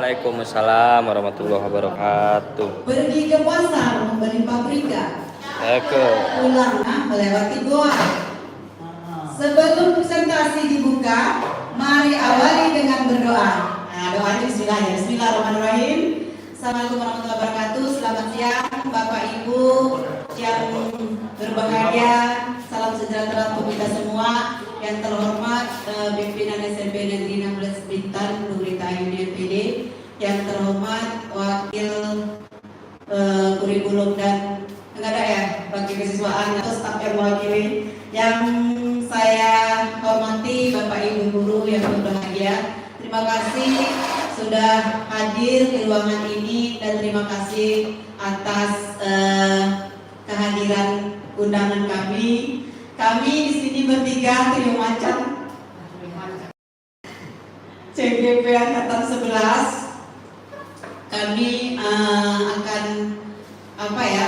Waalaikumsalam warahmatullahi wabarakatuh. Pergi ke pasar membeli paprika. Pulang melewati goa. Sebelum presentasi dibuka, mari awali dengan berdoa. Nah, doanya bismillah ya. Bismillahirrahmanirrahim. Assalamualaikum warahmatullahi wabarakatuh. Selamat siang Bapak Ibu yang berbahagia. Salam sejahtera untuk kita semua. Yang terhormat pimpinan SMP Negeri 16 Bintan, Pemerintah UNPD. Yang terhormat Wakil Kurikulum dan enggak ada ya, bagi kesiswaan atau staf yang mewakili. Yang saya hormati Bapak Ibu guru yang berbahagia. Terima kasih sudah hadir di ruangan ini dan terima kasih atas kehadiran undangan kami. Kami di sini bertiga trio macan CGP Angkatan 11. Kami akan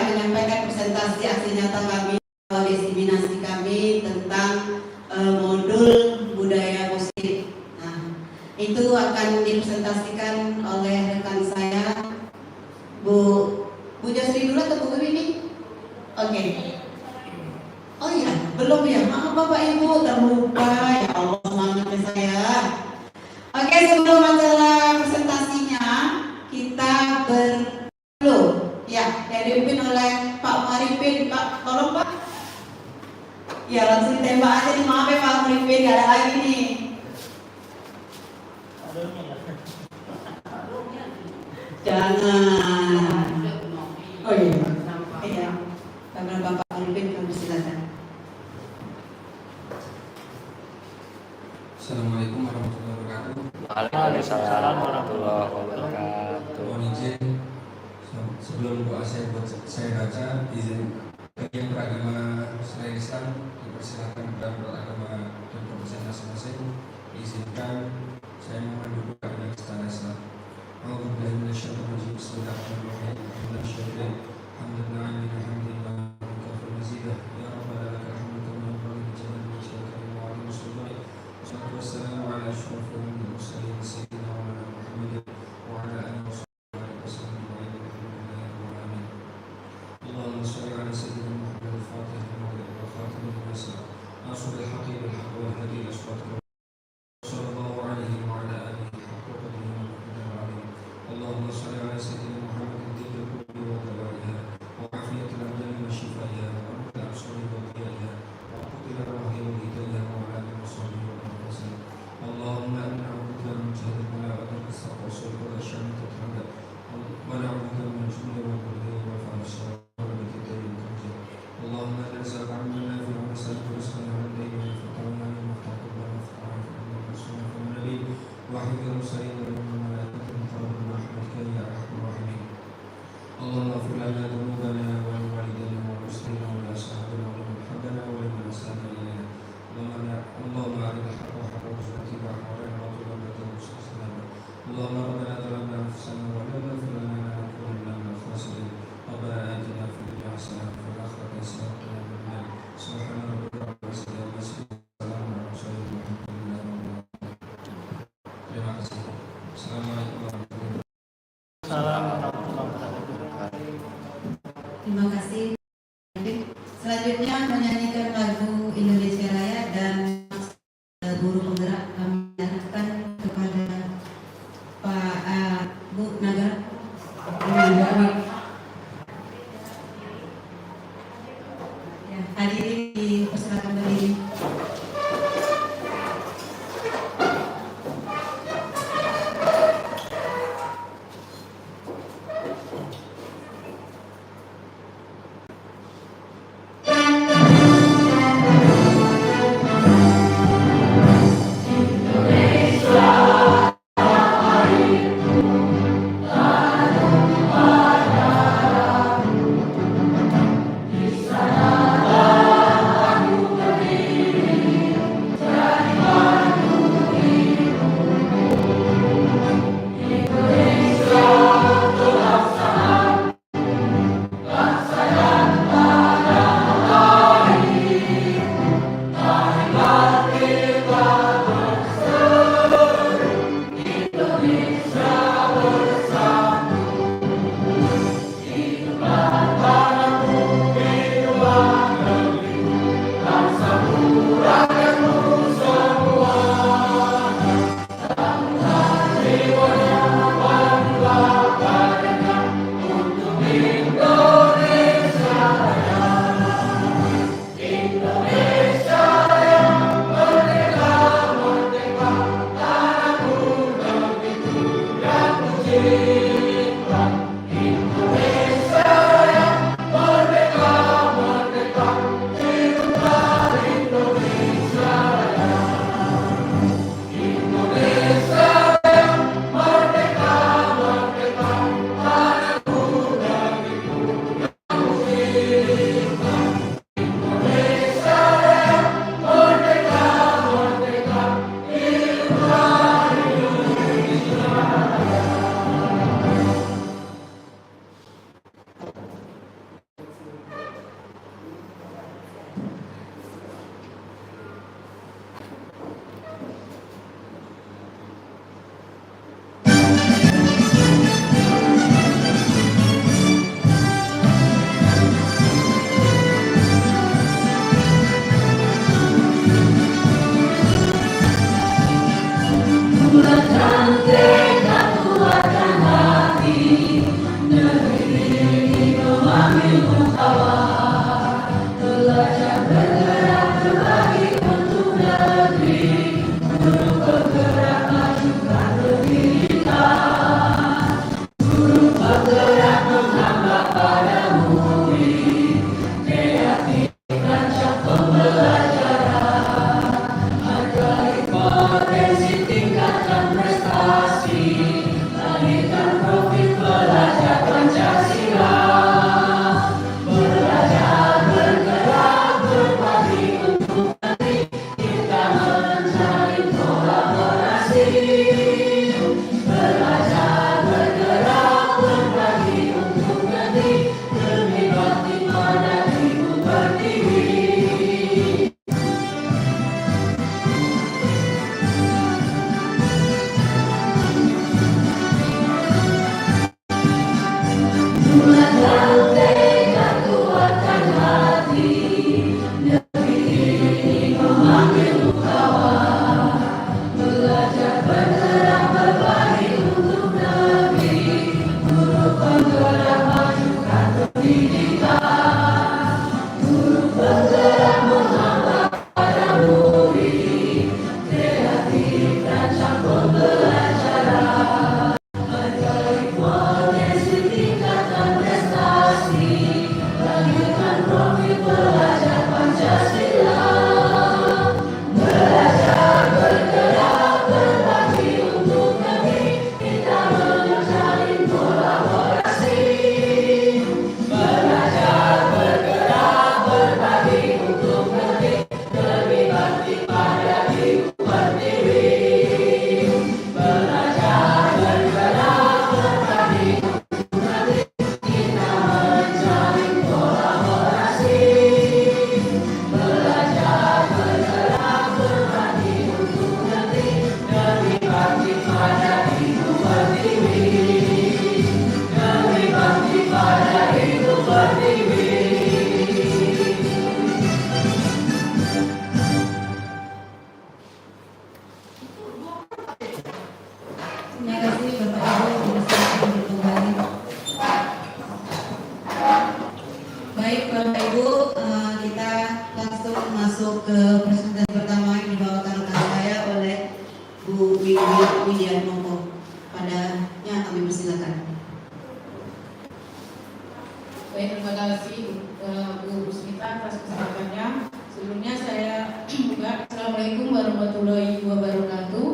menyampaikan presentasi aksi nyata kami, diseminasi kami tentang modul budaya musik. Nah, itu akan dipresentasikan oleh rekan saya, Bu Jasri dulu atau Bu Wini? Oke. Oh iya, belum ya? Maaf Bapak Ibu, terlupa. Ya Allah, semangatnya saya. Oke, sebelum masalah presentasinya, kita berlu ya, yang dipimpin oleh Pak Maripin. Pak, tolong Pak. Ya, langsung ditembak aja nih, maaf ya Pak Maripin, gak ada lagi nih. Jangan. Oh iya. Iya. Karena Bapak Maripin, kami silakan. Assalamualaikum warahmatullahi wabarakatuh. Waalaikumsalam warahmatullahi wabarakatuh. Mohon izin sebelum doa saya baca, izin bagi yang beragama selain Islam dipersilakan beragama dan kepercayaan masing-masing. Izinkan saya mohon duduk dengan secara Islam. A'udzubillahi minasyaitonir rajim. Bismillahirrahmanirrahim. Alhamdulillah. Alhamdulillah. Wassalamu ala asyrafil mursalin sayyidina wa Muhammad wa ala alihi wa sahbihi wasallam wa amin. Allahumma shalli ala sayyidina Muhammad al-Fatih wa khatim al-Masih nasrul haqqi bil haqqi wal hadi ila siratal sallallahu alaihi wa ala alihi haqqa qadrihi wa miqdarihi. Allahumma shalli ala sayyidina Muhammad al-Dil qulbi wa dawaiha wa afiyatil abdani wa shifaiha wa amtal absari wa qiyaiha wa qutil arwahi wa hidayah wa ala alihi wa sahbihi. اللهم إنا نعوذ بك من جهل ولا أدرك السقف والسوء والشماتة والحمد ونعوذ بك من الجبن والبغي والفحش والغلبة الدين والكبر. اللهم لا نسألك علما نافعا ونسألك رزقا حلالا وفتحنا المفتاح ربنا فتح عنا رسولنا فالنبي وحفظ المرسلين والملائكة المقربين برحمتك يا أرحم الراحمين. اللهم اغفر لنا ذنوبنا ولوالدينا والمسلمين ولأصحابنا ولمن حبنا ولمن أساء إلينا. اللهم أرنا الحق حقا واتبعه وارنا باطلا باطلا واستغفرنا. اللهم ربنا ظلمنا أنفسنا وإن لم تغفر لنا لنكونن من الخاسرين. ربنا آتنا في الدنيا حسنة وفي الآخرة حسنة وقنا عذاب النار. سبحان ربك رب العزة عما يصفون وسلام على المرسلين والحمد لله رب العالمين. Terima kasih. Assalamualaikum warahmatullahi wabarakatuh. Terima kasih. Selanjutnya menyanyikan lagu Indonesia Raya dan guru penggerak kami harapkan kepada Pak Bu Nagar. Ya, hadirin dipersilakan berdiri. Indonesia Terima kasih Bapak Ibu bisa kembali. Baik Bapak Ibu, kita langsung masuk ke presentasi pertama yang dibawakan saya oleh Bu Wiwi Widianto. Padanya kami persilakan. Baik, terima kasih Bu Rusmita atas kesempatannya. Sebelumnya saya buka. Assalamualaikum warahmatullahi wabarakatuh.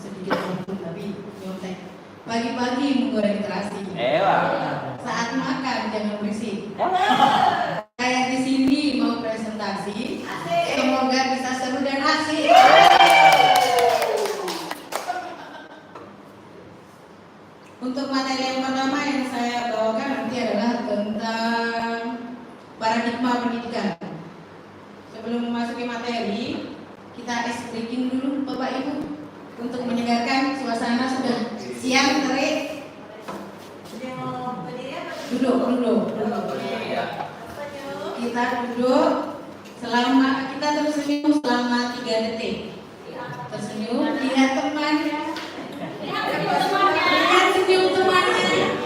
Sedikit ngomong tapi nyontek. Pagi-pagi menggoreng terasi. Saat makan jangan berisik. Saya di sini mau presentasi. Semoga bisa seru dan asik. Untuk materi yang pertama yang saya bawakan nanti adalah tentang paradigma pendidikan. Sebelum memasuki materi, kita ice breaking dulu Bapak Ibu untuk menyegarkan suasana. Sudah siap terik? Duduk. Kita duduk selama kita tersenyum selama 3 detik. Tersenyum, lihat teman. Senyum temannya.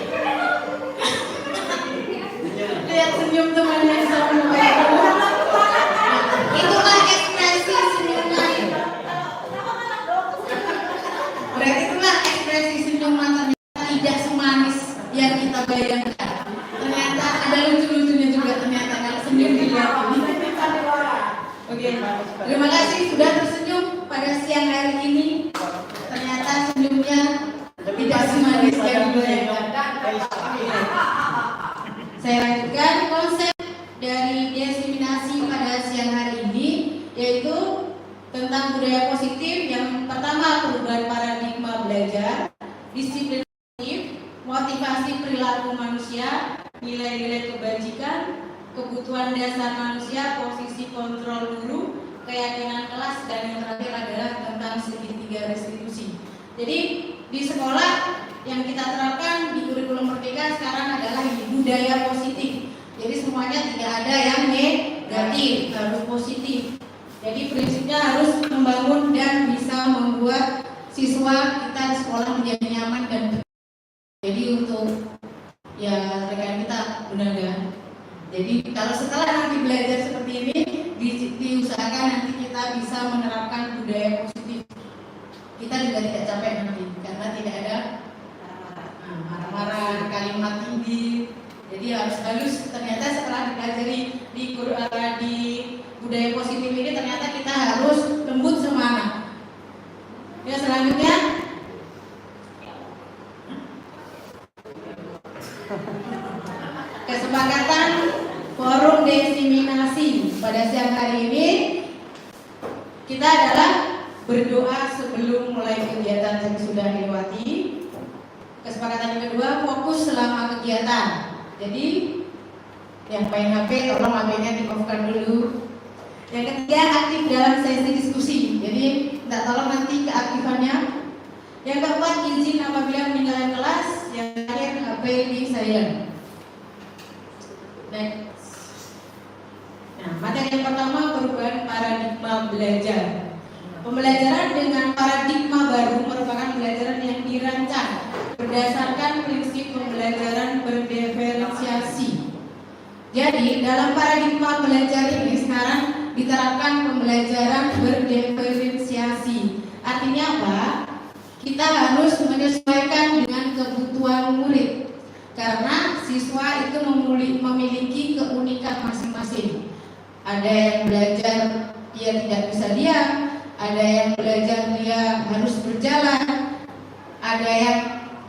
Lihat senyum temannya sama itulah ekspresi senyumnya. Berarti itulah ekspresi senyum mata tidak semanis yang kita bayangkan. Ternyata ada lucu-lucunya juga ternyata kalau senyum dilihat. Oke, terima kasih sudah tersenyum pada siang hari ini. Ternyata senyumnya tidak semanis yang dibayangkan. Saya lanjutkan konsep dari diseminasi pada siang hari ini, yaitu tentang budaya positif. Yang pertama, perubahan paradigma belajar, disiplin positif, motivasi perilaku manusia, nilai-nilai kebajikan, kebutuhan dasar manusia, posisi kontrol guru, keyakinan kelas, dan yang terakhir adalah tentang segitiga restitusi. Jadi di sekolah yang kita terapkan di kurikulum Merdeka sekarang adalah budaya positif. Jadi semuanya tidak ada yang negatif, harus positif. Jadi prinsipnya harus membangun dan bisa membuat siswa kita di sekolah menjadi nyaman dan jadi untuk ya rekan kita benar ya. Jadi kalau setelah nanti belajar seperti ini diusahakan nanti kita bisa menerapkan budaya positif. Kita juga tidak capek nanti karena tidak ada marah-marah, kalimat tinggi. Jadi harus halus. Ternyata setelah dipelajari di budaya positif ini ternyata kita harus lembut sama anak. Ya, selanjutnya kesepakatan forum diseminasi pada siang hari ini kita adalah berdoa sebelum mulai kegiatan yang sudah dilewati. Kesepakatan yang kedua, fokus selama kegiatan. Jadi yang main HP tolong HP-nya di-off-kan dulu. Yang ketiga, aktif dalam sesi diskusi. Jadi minta tolong nanti keaktifannya. Yang keempat, izin apabila meninggalkan kelas. Yang terakhir, HP di silent. Next. Nah, materi yang pertama, perubahan paradigma belajar. Pembelajaran dengan paradigma baru merupakan pembelajaran yang dirancang berdasarkan prinsip pembelajaran berdiferensiasi. Jadi dalam paradigma belajar ini sekarang diterapkan pembelajaran berdiferensiasi. Artinya apa? Kita harus menyesuaikan dengan kebutuhan murid. Karena siswa itu memiliki keunikan masing-masing. Ada yang belajar dia tidak bisa diam, ada yang belajar dia harus berjalan, ada yang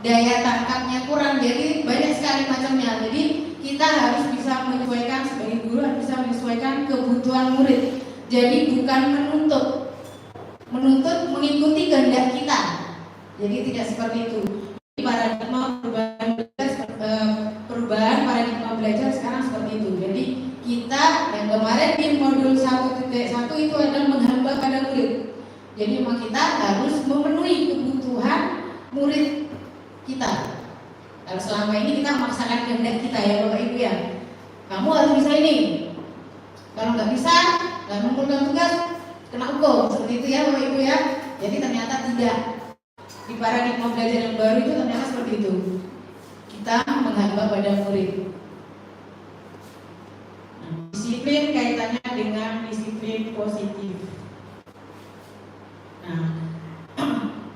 daya tangkapnya kurang, jadi banyak sekali macamnya. Jadi kita harus bisa menyesuaikan, sebagai guru harus bisa menyesuaikan kebutuhan murid. Jadi bukan menuntut mengikuti kehendak kita. Jadi tidak seperti itu. Paradigma perubahan paradigma belajar sekarang seperti itu. Jadi kita yang kemarin di modul 1.1 itu adalah menghamba pada murid. Jadi memang kita harus memenuhi kebutuhan murid kita. Kalau selama ini kita memaksakan kehendak kita ya Bapak Ibu ya. Kamu harus bisa ini. Kalau nggak bisa, nggak mengumpulkan tugas, kena hukum seperti itu ya Bapak Ibu ya. Jadi ternyata tidak, di paradigma belajar yang baru itu ternyata seperti itu, kita menghamba pada murid. Nah, disiplin kaitannya dengan disiplin positif. Nah,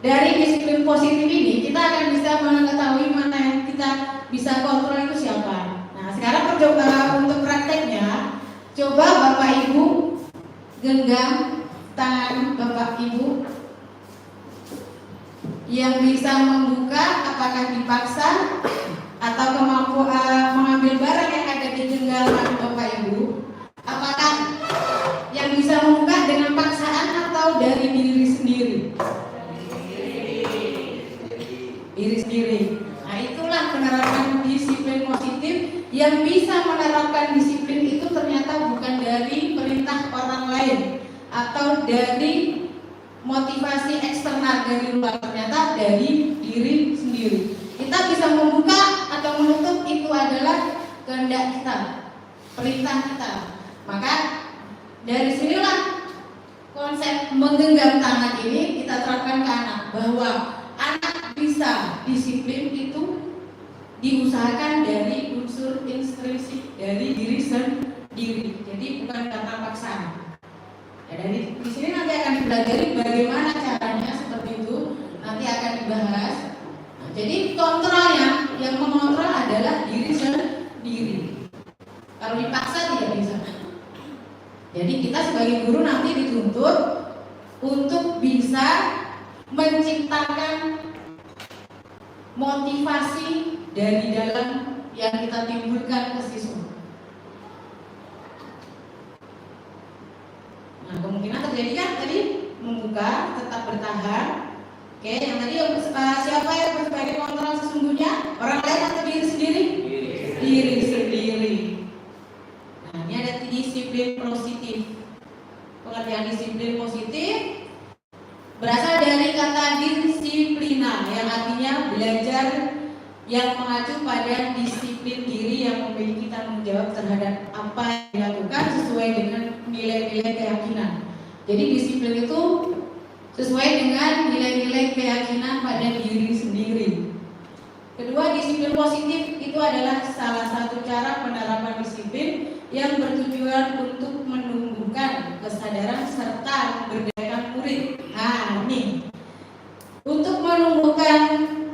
dari disiplin positif ini kita akan bisa mengetahui mana yang kita bisa kontrol itu siapa. Nah, sekarang untuk prakteknya, coba Bapak Ibu genggam tangan Bapak Ibu yang bisa membuka, apakah dipaksa atau kemampuan mengambil barang yang ada di genggaman Bapak Ibu, apakah yang bisa membuka dengan paksaan atau dari diri sendiri? Diri sendiri. Nah, itulah penerapan disiplin positif. Yang bisa menerapkan disiplin itu ternyata bukan dari perintah orang lain atau dari motivasi eksternal dari luar, ternyata dari diri sendiri. Kita bisa membuka atau menutup itu adalah kehendak kita, perintah kita. Maka dari sinilah konsep menggenggam tangan ini kita terapkan ke anak, bahwa anak bisa disiplin itu diusahakan dari unsur intrinsik dari diri sendiri. Jadi bukan karena paksaan. Ya, dari di sini nanti akan dipelajari bagaimana caranya seperti itu, nanti akan dibahas. Nah, jadi kontrolnya, yang mengontrol adalah diri sendiri. Kalau dipaksa tidak bisa. Jadi kita sebagai guru nanti dituntut untuk bisa menciptakan motivasi dari dalam yang kita timbulkan ke siswa. Nah, kemungkinan terjadi kan tadi membuka, tetap bertahan. Oke, yang tadi siapa yang sebagai kontrol sesungguhnya? Orang lain atau diri sendiri? Diri sendiri. Nah, ini ada disiplin positif. Pengertian disiplin positif berasal dari kata disiplina yang artinya belajar yang mengacu pada disiplin diri yang memiliki tanggung jawab terhadap apa yang dilakukan sesuai dengan nilai-nilai keyakinan. Jadi disiplin itu sesuai dengan nilai-nilai keyakinan pada diri sendiri. Kedua, disiplin positif itu adalah salah satu cara penerapan disiplin yang bertujuan untuk menumbuhkan kesadaran serta memberdayakan murid. Nah, ini untuk menumbuhkan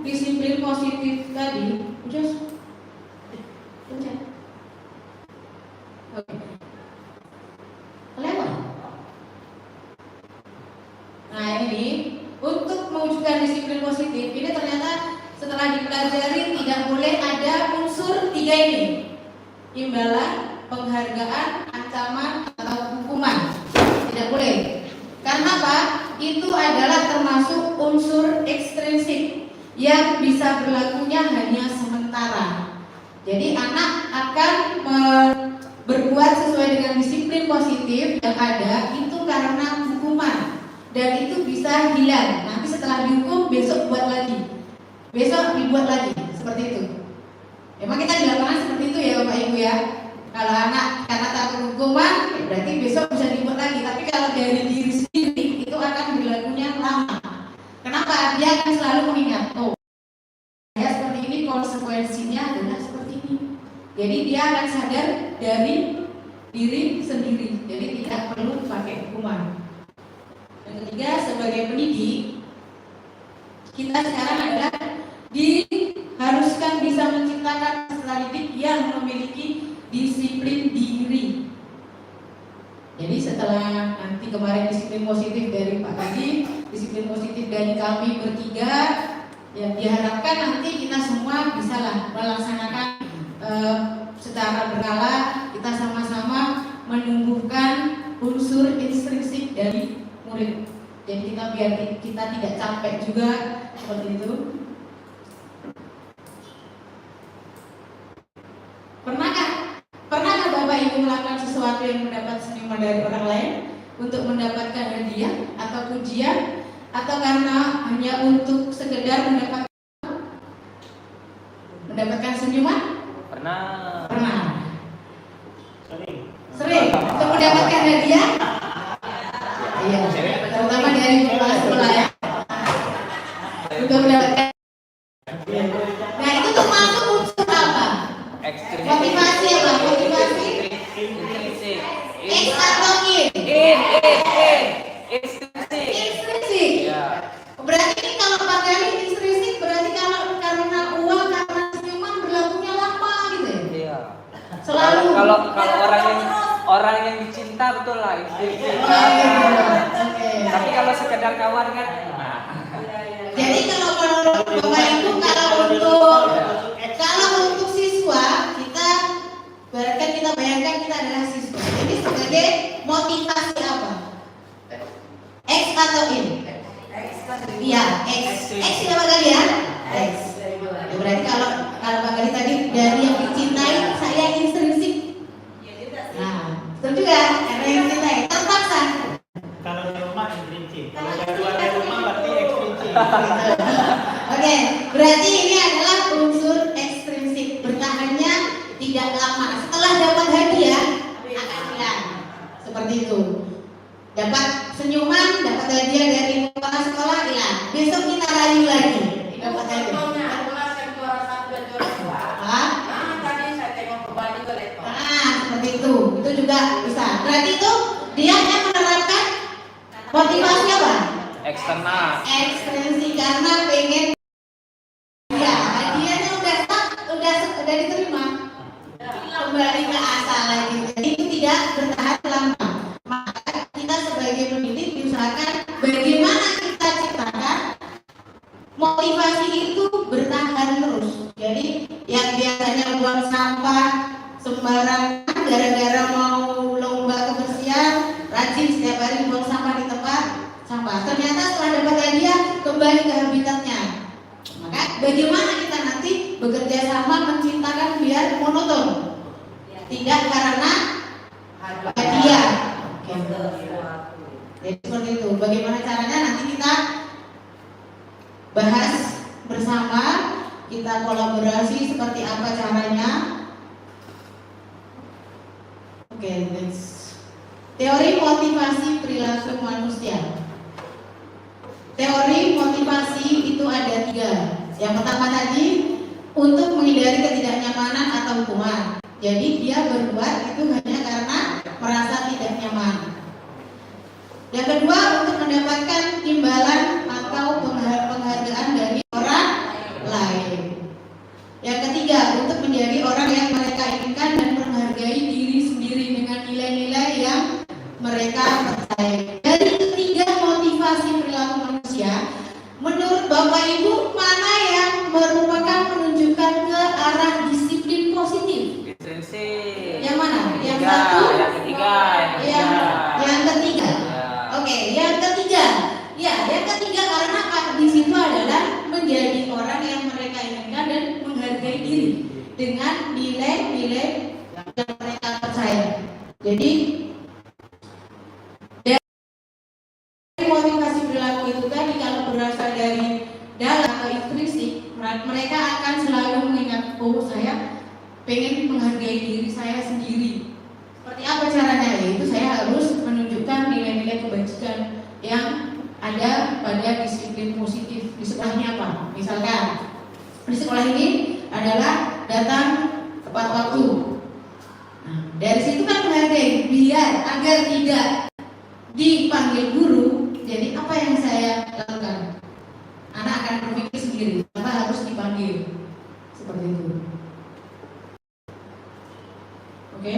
disiplin positif tadi, oke. Lewat. Nah, ini untuk mewujudkan disiplin positif ini ternyata setelah dipelajari tidak boleh ada unsur 3 ini: imbalan, penghargaan, ancaman atau hukuman. Tidak boleh. Karena apa? Itu adalah termasuk unsur ekstrinsik yang bisa berlakunya hanya sementara. Jadi anak akan berbuat sesuai dengan disiplin positif yang ada itu karena hukuman, dan itu bisa hilang. Nanti setelah dihukum besok buat lagi, besok dibuat lagi, seperti itu. Memang kita di lapangan seperti itu ya Bapak Ibu ya. Kalau anak karena takut hukuman, berarti besok bisa dibuat lagi. Tapi kalau dari diri sendiri itu akan berlakunya lama. Kenapa? Dia akan selalu mengingat, oh, ya seperti ini, konsekuensinya adalah seperti ini. Jadi dia akan sadar dari diri sendiri. Jadi tidak perlu pakai hukuman. Yang ketiga, sebagai pendidik, kita sekarang adalah diharuskan bisa menciptakan peserta didik yang memiliki disiplin diri. Jadi setelah nanti kemarin disiplin positif dari Pak Kadi, disiplin positif dari kami bertiga, ya diharapkan nanti kita semua bisalah melaksanakan secara berkala, kita sama-sama menumbuhkan unsur intrinsik dari murid. Jadi kita biar kita tidak capek juga seperti itu. Pernahkah Bapak Ibu melakukan sesuatu yang mendapat senyuman dari orang lain untuk mendapatkan hadiah atau pujian, atau karena hanya untuk sekedar mendapatkan senyuman? Pernah. Sering. Untuk mendapatkan hadiah? Iya. dari kelas sebelah ya. Untuk mendapatkan. Nah itu termasuk unsur apa? Motivasi apa? Motivasi? X atau in? Intrinsik. Berarti ini kalau pakai intrinsik berarti kalau karena uang, karena senyuman berlakunya lama gitu ya? Iya. Selalu. Kalau orang yang dicinta betul lah intrinsik. Oke. Tapi kalau sekedar kawan kan. Jadi kalau menurut Bapak Ibu kalau untuk siswa kita bayangkan kita adalah siswa. Jadi sebagai motivasi apa? X atau in? Iya, X. X siapa kali ya? X. Ya, berarti kalau Pak Gali tadi dari yang dicintai saya intrinsik. Nah, betul juga karena yang dicintai terpaksa. Kalau di rumah intrinsik, kalau di luar rumah berarti ekstrinsik. Oke, berarti ini adalah unsur ekstrinsik. Bertahannya tidak lama. Setelah dapat hadiah akan hilang. Seperti itu. Dapat senyuman, dapat hadiah dari kepala sekolah hilang. Besok kita rayu lagi. Dapat hadiah. Seperti itu. Itu juga bisa. Berarti itu dia yang menerapkan motivasi apa? Eksternal. Ekstrinsik karena pengen ya hadiahnya udah diterima, kembali ke asal lagi. Jadi itu tidak bertahan lama. Maka kita sebagai pendidik diusahakan bagaimana kita ciptakan motivasi itu bertahan terus. Jadi yang biasanya buang sampah sembarangan gara-gara mau lomba kebersihan, rajin setiap hari buang sampah di tempat sampah. Ternyata setelah dapat hadiah kembali ke habitatnya. Maka bagaimana kita nanti bekerja sama menciptakan biar monoton, tidak karena hadiah. Oke. Jadi seperti itu. Bagaimana caranya nanti kita bahas bersama, kita kolaborasi seperti apa caranya. Oke, next. Teori motivasi perilaku manusia. Teori motivasi itu ada 3. Yang pertama tadi untuk menghindari ketidaknyamanan atau hukuman. Jadi dia berbuat itu hanya karena merasa tidak nyaman. Yang kedua untuk mendapatkan imbalan atau penghargaan dari orang lain. Yang ketiga untuk menjadi orang yang mereka inginkan dan menghargai diri sendiri dengan nilai-nilai yang mereka percaya. Dari ketiga motivasi perilaku manusia, menurut Bapak Ibu mana yang merupakan menunjukkan ke arah disiplin positif? Intrinsik. Yang mana? Yang Tiga, satu? yang ketiga. Yang ketiga. Oke, yang ketiga. Ya, yang ketiga karena di situ adalah menjadi orang yang mereka inginkan dan menghargai diri dengan nilai-nilai yang mereka percaya. Jadi motivasi perilaku itu tadi kalau berasal dari dalam atau intrinsik, mereka akan selalu mengingat, oh saya pengen menghargai diri saya sendiri. Seperti apa caranya? Yaitu saya harus menunjukkan nilai-nilai kebajikan yang ada pada disiplin positif. Di sekolahnya apa? Misalkan di sekolah ini adalah datang tepat waktu. Nah, dari situ kan menghargai biar agar tidak dipanggil guru. Jadi apa yang saya lakukan? Anak akan berpikir sendiri, kenapa harus dipanggil? Seperti itu. Oke.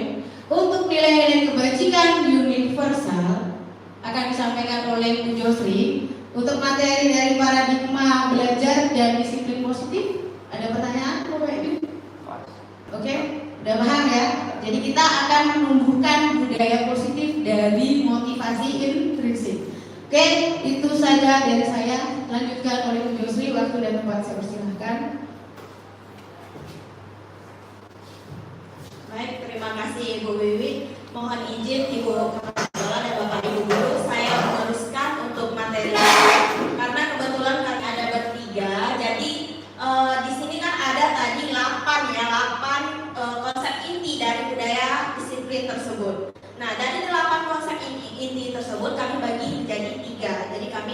Untuk nilai-nilai kebajikan universal akan disampaikan oleh Bu Josri. Untuk materi dari paradigma belajar dan disiplin positif, ada pertanyaan Bapak Ibu? Oke, udah paham ya? Jadi kita akan menumbuhkan budaya positif dari motivasi intrinsik. Oke, itu saja dari saya. Lanjutkan oleh Bu Josri, waktu dan tempat saya persilahkan. Baik, terima kasih Ibu Wiwi. Mohon izin Ibu Kepala Sekolah dan Bapak Ibu Guru, saya meneruskan untuk materi karena kebetulan kami ada bertiga. Jadi di sini kan ada tadi 8 konsep inti dari budaya disiplin tersebut. Nah, dari 8 konsep inti tersebut kami bagi menjadi 3. Jadi kami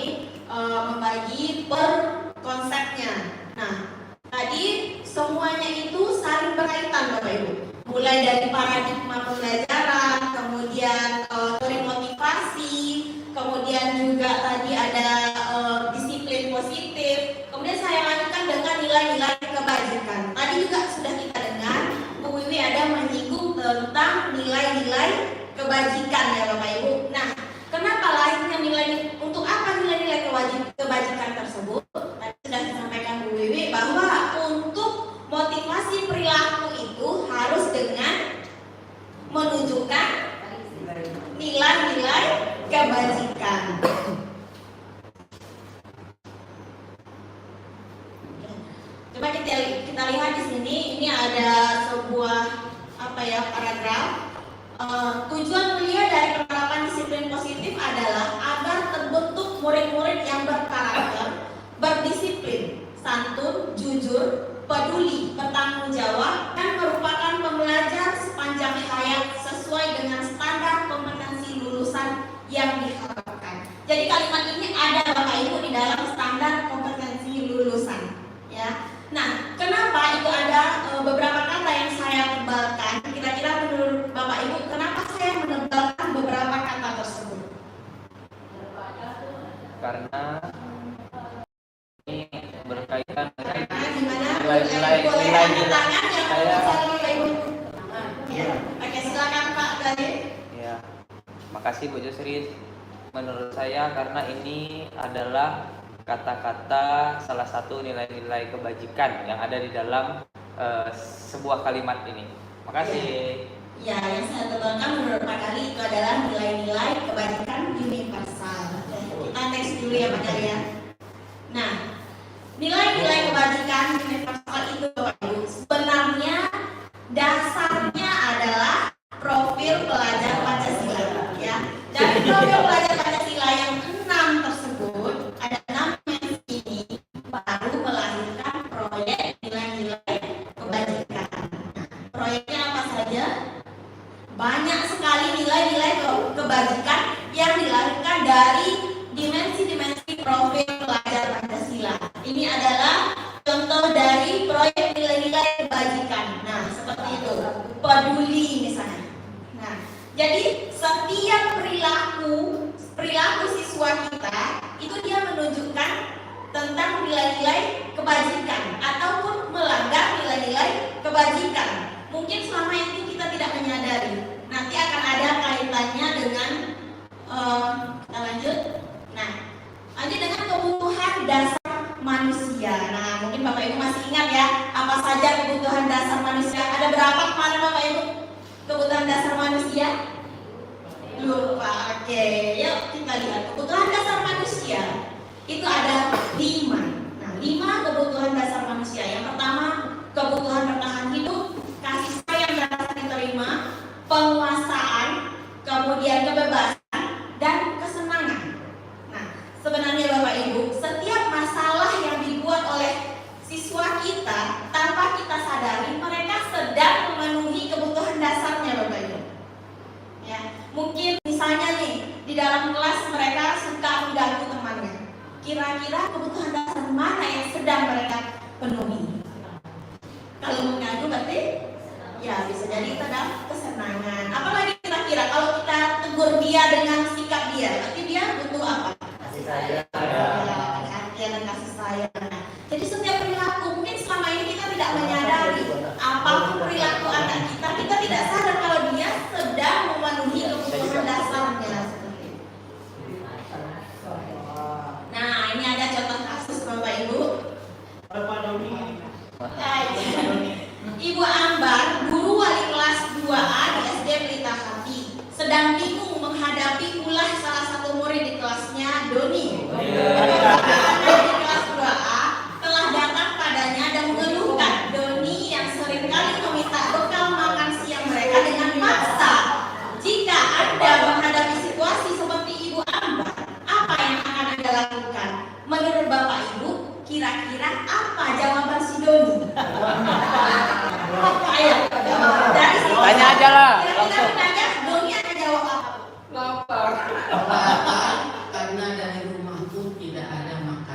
membagi per konsepnya. Nah, tadi semuanya itu saling berkaitan Bapak Ibu. Mulai dari paradigma pembelajaran, kemudian teori motivasi, kemudian juga tadi ada disiplin positif, kemudian saya lanjutkan dengan nilai-nilai kebajikan. Tadi juga sudah kita dengar Bu Wiwi ada menyinggung tentang nilai-nilai kebajikan ya Bapak Ibu. Nah, kenapa lahirnya nilai, untuk apa nilai-nilai kebajikan tersebut? Tadi sudah disampaikan Bu Wiwi bahwa untuk motivasi perilaku itu harus dengan menunjukkan nilai-nilai kebajikan. Coba kita lihat di sini, ini ada sebuah paragraf. Tujuan kuliah dari penerapan disiplin positif adalah agar terbentuk murid-murid yang berkarakter, berdisiplin, santun, jujur, peduli, bertanggung jawab, dan merupakan pembelajar sepanjang hayat sesuai dengan standar kompetensi lulusan yang diharapkan. Jadi kalimat ini ada Bapak Ibu di dalam standar kompetensi lulusan, ya. Nah, kenapa itu ada beberapa kata yang saya tebalkan? Kira-kira menurut Bapak Ibu, kenapa saya menebalkan beberapa kata tersebut? Karena ini berkaitan dengan Nilai-nilai tangan yang saya. Bapak Ibu. Ya. Oke, silakan Pak Dani. Ya, makasih Bu Jusri. Menurut saya karena ini adalah kata-kata salah satu nilai-nilai kebajikan yang ada di dalam sebuah kalimat ini. Makasih. Ya, yang saya tebalkan menurut Pak Dani itu adalah nilai-nilai kebajikan universal. Kita teks dulu ya Pak Dani ya. Nah, nilai-nilai kebajikan universal itu Bapak Ibu sebenarnya dasarnya adalah profil pelajar Pancasila ya. Dari profil pelajar Pancasila yang 6 tersebut, ada 6 dimensi ini baru melahirkan proyek nilai-nilai kebajikan. Proyeknya apa saja? Banyak sekali nilai-nilai kebajikan yang dilahirkan dari dimensi-dimensi profil pelajar Pancasila. Ini adalah contoh dari proyek nilai-nilai kebajikan. Nah, seperti itu. Peduli misalnya. Nah, jadi setiap perilaku siswa kita itu dia menunjukkan tentang nilai-nilai kebajikan ataupun melanggar nilai-nilai kebajikan. Mungkin selama ini kita tidak menyadari. Nanti akan ada kaitannya dengan kita lanjut. Nah, lanjut dengan kebutuhan dasar manusia. Nah, mungkin Bapak Ibu masih ingat ya, apa saja kebutuhan dasar manusia? Ada berapa kemarin Bapak Ibu? Kebutuhan dasar manusia? Lupa. Oke, yuk kita lihat. Kebutuhan dasar manusia itu ada 5. Nah, 5 kebutuhan dasar manusia. Yang pertama, kebutuhan bertahan hidup, kasih sayang dan rasa diterima, penguasaan, kemudian kebebasan, dan kesenangan. Nah, sebenarnya Bapak Ibu, setiap masalah yang dibuat oleh siswa kita tanpa kita sadari, mereka sedang memenuhi kebutuhan dasarnya Bapak Ibu. Ya, mungkin misalnya nih di dalam kelas mereka suka mengganggu temannya. Kira-kira kebutuhan dasar mana yang sedang mereka penuhi? Kalau mengganggu berarti ya bisa jadi itu adalah kesenangan. Apalagi kira-kira kalau kita tegur dia dengan sikap dia, berarti dia butuh apa? Kasih sayang. Perhatian dan kasih sayang. Nah, jadi setiap perilaku mungkin selama ini kita tidak menyadari apapun perilaku anak kita, kita tidak sadar kalau dia sedang memenuhi kebutuhan dasarnya. Nah, ini ada contoh kasus Bapak Ibu. Pak Doni. Ibu Ambar, guru wali kelas 2A di SD Pelita Hati, sedang bingung menghadapi ulah salah satu murid di kelasnya, Doni. Anak di kelas 2A telah datang padanya dan mengeluhkan Doni yang seringkali meminta bekal makan siang mereka dengan paksa. Jika Anda menghadapi situasi seperti Ibu Ambar, apa yang akan Anda lakukan? Menurut Bapak Ibu, kira-kira apa jawaban si Doni? Ayo, dari sini. Tanya aja lah, Kira-kira langsung. tanya, Doni akan jawab apa? Karena dari rumahku tidak ada makanan.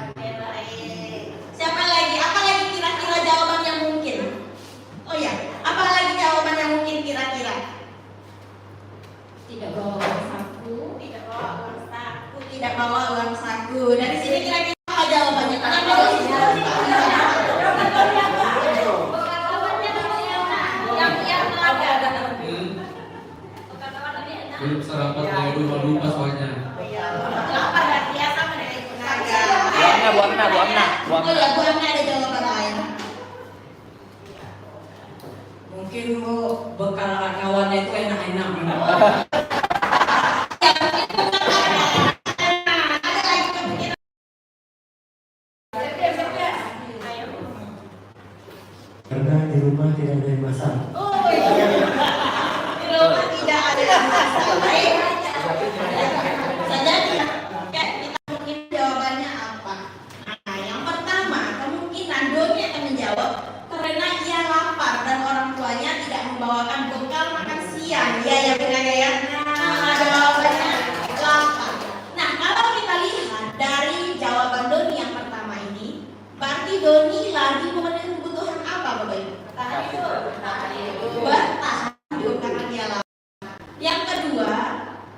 tidak bawa uang saku. Dari sini kira-kira apa jawabannya? Kenapa harus Belum sarapan saya lupa soalnya. Bu Amna. Oh ya, Bu Amna ada jawaban lain. Mungkin Bu bekal kawannya itu enak-enak. Karena di rumah tidak ada yang masak. Oh iya. Di rumah tidak ada yang masak. Baik. Saja kita mungkin jawabannya apa? Nah, yang pertama kemungkinan Doni akan menjawab karena ia lapar dan orang tuanya tidak membawakan bekal makan siang. Iya ya benar ya. Nah, jawabannya lapar. Nah, kalau kita lihat dari jawaban Doni yang pertama ini, berarti Doni lagi memenuhi kebutuhan apa, Bapak Ibu? Bertahan hidup karena dia lapar. Yang kedua,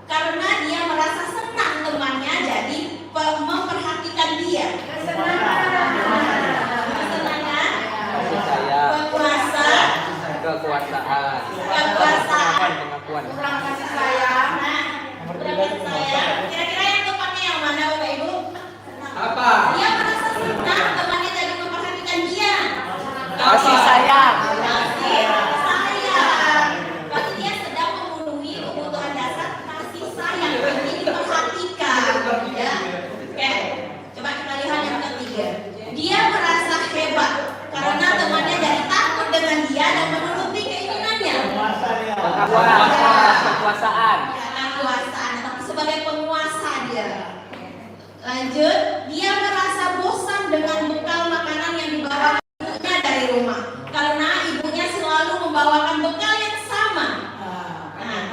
karena dia merasa senang temannya jadi memperhatikan dia. Kesenangan, Kasih sayang, kekuasaan, kekuasaan, kekuasaan. pengakuan. Kurang kasih sayang. Nah, kurang kasih sayang. Kira-kira yang tepatnya yang mana, Bapak Ibu? Apa? Dia merasa senang temannya jadi memperhatikan dia. Kasih sayang. Kasih sayang. Berarti dia sedang memenuhi kebutuhan dasar kasih sayang. Ini diperhatikan. Ya. Oke. Coba kita lihat yang ketiga. Dia merasa hebat karena temannya jadi takut dengan dia dan menuruti keinginannya. Kekuasaan. Kekuasaan atau sebagai penguasa dia. Lanjut, dia merasa bosan dengan bekal makanan yang dibawa ibunya dari rumah karena ibunya selalu membawakan bekal yang sama. Nah,